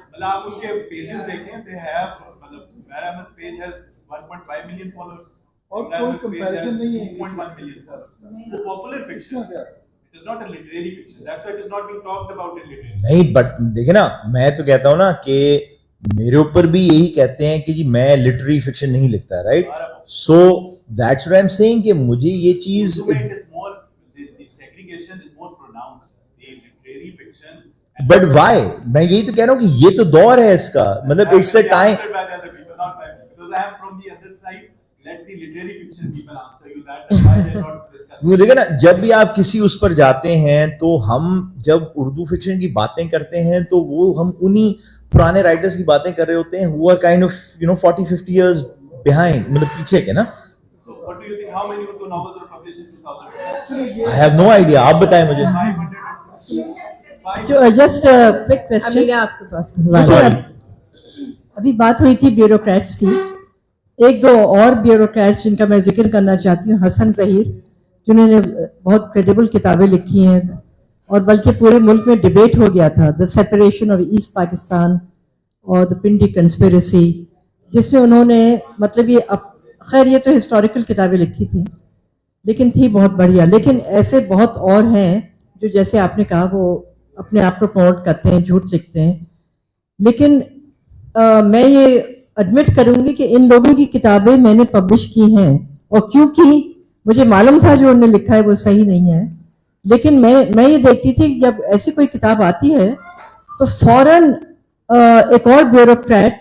मतलब आप उनके पेजेस देखें, they have, मतलब मेरा पेज has 1.5 million followers और कोई कंपैरिजन नहीं है 2.1 million followers। वो पॉपुलर फिक्शन है, it is not a literary fiction, that's why it is not being talked about in literature। नहीं, बट देखिए ना, मैं तो कहता हूं ना कि मेरे ऊपर भी यही कहते हैं कि जी मैं लिटरेरी फिक्शन नहीं लिखता, right? So that's what I am saying कि मुझे ये चीज बट वाई, मैं यही तो कह रहा हूं कि ये तो दौर है इसका, मतलब इट्स अ टाइम। वो देखिए ना, जब भी आप किसी उस पर जाते हैं तो हम जब उर्दू फिक्शन की बातें करते हैं तो वो हम उन्हीं पुराने राइटर्स की बातें कर रहे होते हैं who are kind of 40-50 years behind, मतलब पीछे के ना। What do you think? How many Urdu novels were published in 2000? I have no idea, आप बताएं मुझे। जस्ट क्विक क्वेश्चन आपके पास अभी बात हुई थी ब्यूरोक्रेट्स की, एक दो और ब्यूरोक्रेट्स जिनका मैं जिक्र करना चाहती हूँ, हसन ज़हीर, जिन्होंने बहुत क्रेडिबल किताबें लिखी हैं और बल्कि पूरे मुल्क में डिबेट हो गया था, the separation of east Pakistan और द पिंडी कंस्पिरेसी, जिसमें उन्होंने मतलब ये खैर ये तो हिस्टोरिकल किताबें लिखी थी लेकिन थी बहुत बढ़िया। लेकिन ऐसे बहुत और हैं जो जैसे आपने कहा वो अपने आप को प्रमोट करते हैं, झूठ लिखते हैं। लेकिन मैं ये एडमिट करूंगी कि इन लोगों की किताबें मैंने पब्लिश की हैं, और क्योंकि मुझे मालूम था जो उन्होंने लिखा है वो सही नहीं है, लेकिन मैं ये देखती थी कि जब ऐसी कोई किताब आती है तो फौरन एक और ब्यूरोक्रेट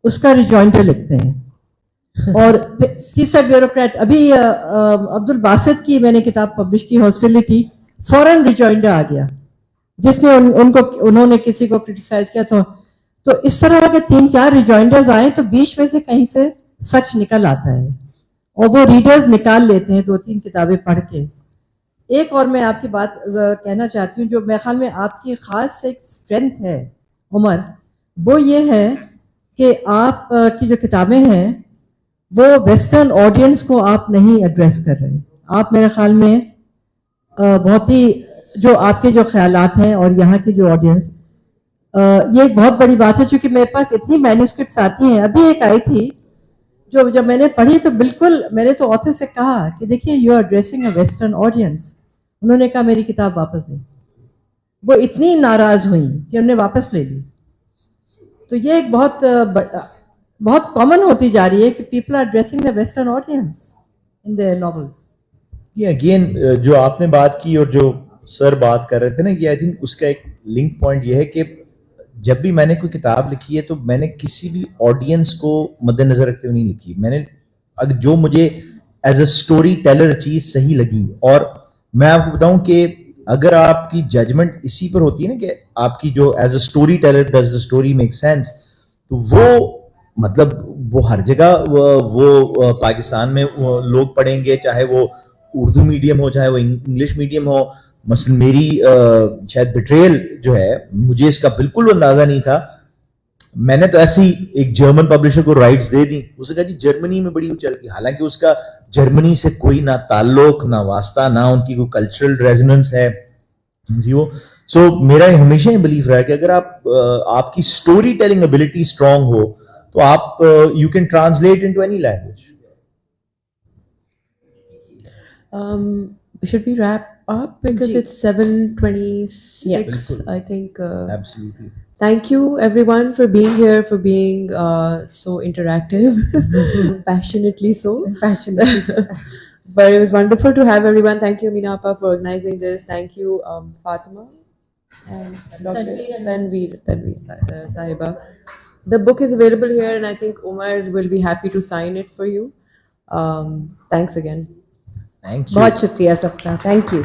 उसका रिजॉइंडर लिखते हैं। और तीसरा ब्यूरोक्रेट, अभी अब्दुल बासित की मैंने किताब पब्लिश की हॉस्टिलिटी, फौरन रिजॉइंडर आ गया जिसमें उन्होंने किसी को क्रिटिसाइज किया। तो इस तरह के 3-4 रिजॉइंडर्स आए तो बीच में से कहीं से सच निकल आता है और वो रीडर्स निकाल लेते हैं 2-3 किताबें पढ़ के। एक और मैं आपकी बात कहना चाहती हूँ जो मेरे ख्याल में आपकी खास एक स्ट्रेंथ है उमर, वो ये है कि आप की जो किताबें हैं वो वेस्टर्न ऑडियंस को आप नहीं एड्रेस कर रहे। आप मेरे ख्याल में बहुत ही जो आपके जो ख्यालात हैं और यहाँ की जो ऑडियंस, ये एक बहुत बड़ी बात है, क्योंकि मेरे पास इतनी मैन्युस्क्रिप्ट्स आती हैं। अभी एक आई थी जो जब मैंने पढ़ी तो बिल्कुल मैंने तो ऑथर से कहा कि देखिए you are addressing a western audience. उन्होंने कहा मेरी किताब वापस दे। वो इतनी नाराज हुई कि उन्होंने वापस ले ली। तो ये एक बहुत कॉमन होती जा रही है कि people are addressing the western audience in their novels. ये अगेन जो आपने बात की और जो सर बात कर रहे थे ना, ये आई थिंक उसका एक लिंक पॉइंट ये है कि जब भी मैंने कोई किताब लिखी है तो मैंने किसी भी ऑडियंस को मद्देनजर रखते हुए नहीं लिखी। मैंने जो मुझे एज अ स्टोरी टेलर चीज सही लगी। और मैं आपको बताऊं कि अगर आपकी जजमेंट इसी पर होती है ना कि आपकी जो as a storyteller does the story make sense, तो वो मतलब वो हर जगह वो पाकिस्तान में वो लोग पढ़ेंगे, चाहे वो उर्दू मीडियम हो चाहे वो इंग्लिश मीडियम हो। मसलन मेरी शायद बिट्रेयल जो है, मुझे इसका बिल्कुल अंदाजा नहीं था। मैंने तो ऐसी एक जर्मन पब्लिशर को राइट्स दे दी, उसने कहा जी जर्मनी में बड़ी उछल की, हालांकि उसका जर्मनी से कोई ना ताल्लुक ना वास्ता, ना उनकी कोई कल्चरल रेजोनेंस है जी वो। सो मेरा हमेशा ही बिलीव रहा है कि अगर आपकी स्टोरी टेलिंग एबिलिटी स्ट्रांग हो तो आप you can translate into any language. Should we wrap up because it's 7:26? Yeah. I think. Absolutely. Thank you everyone for being here, for being so interactive, passionately so. But it was wonderful to have everyone. Thank you, Amina Appa, for organizing this. Thank you, Fatima and Dr. Tanveer Sahiba. The book is available here, and I think Umar will be happy to sign it for you. Thanks again. Thank you. बहुत शुक्रिया सबका, thank you.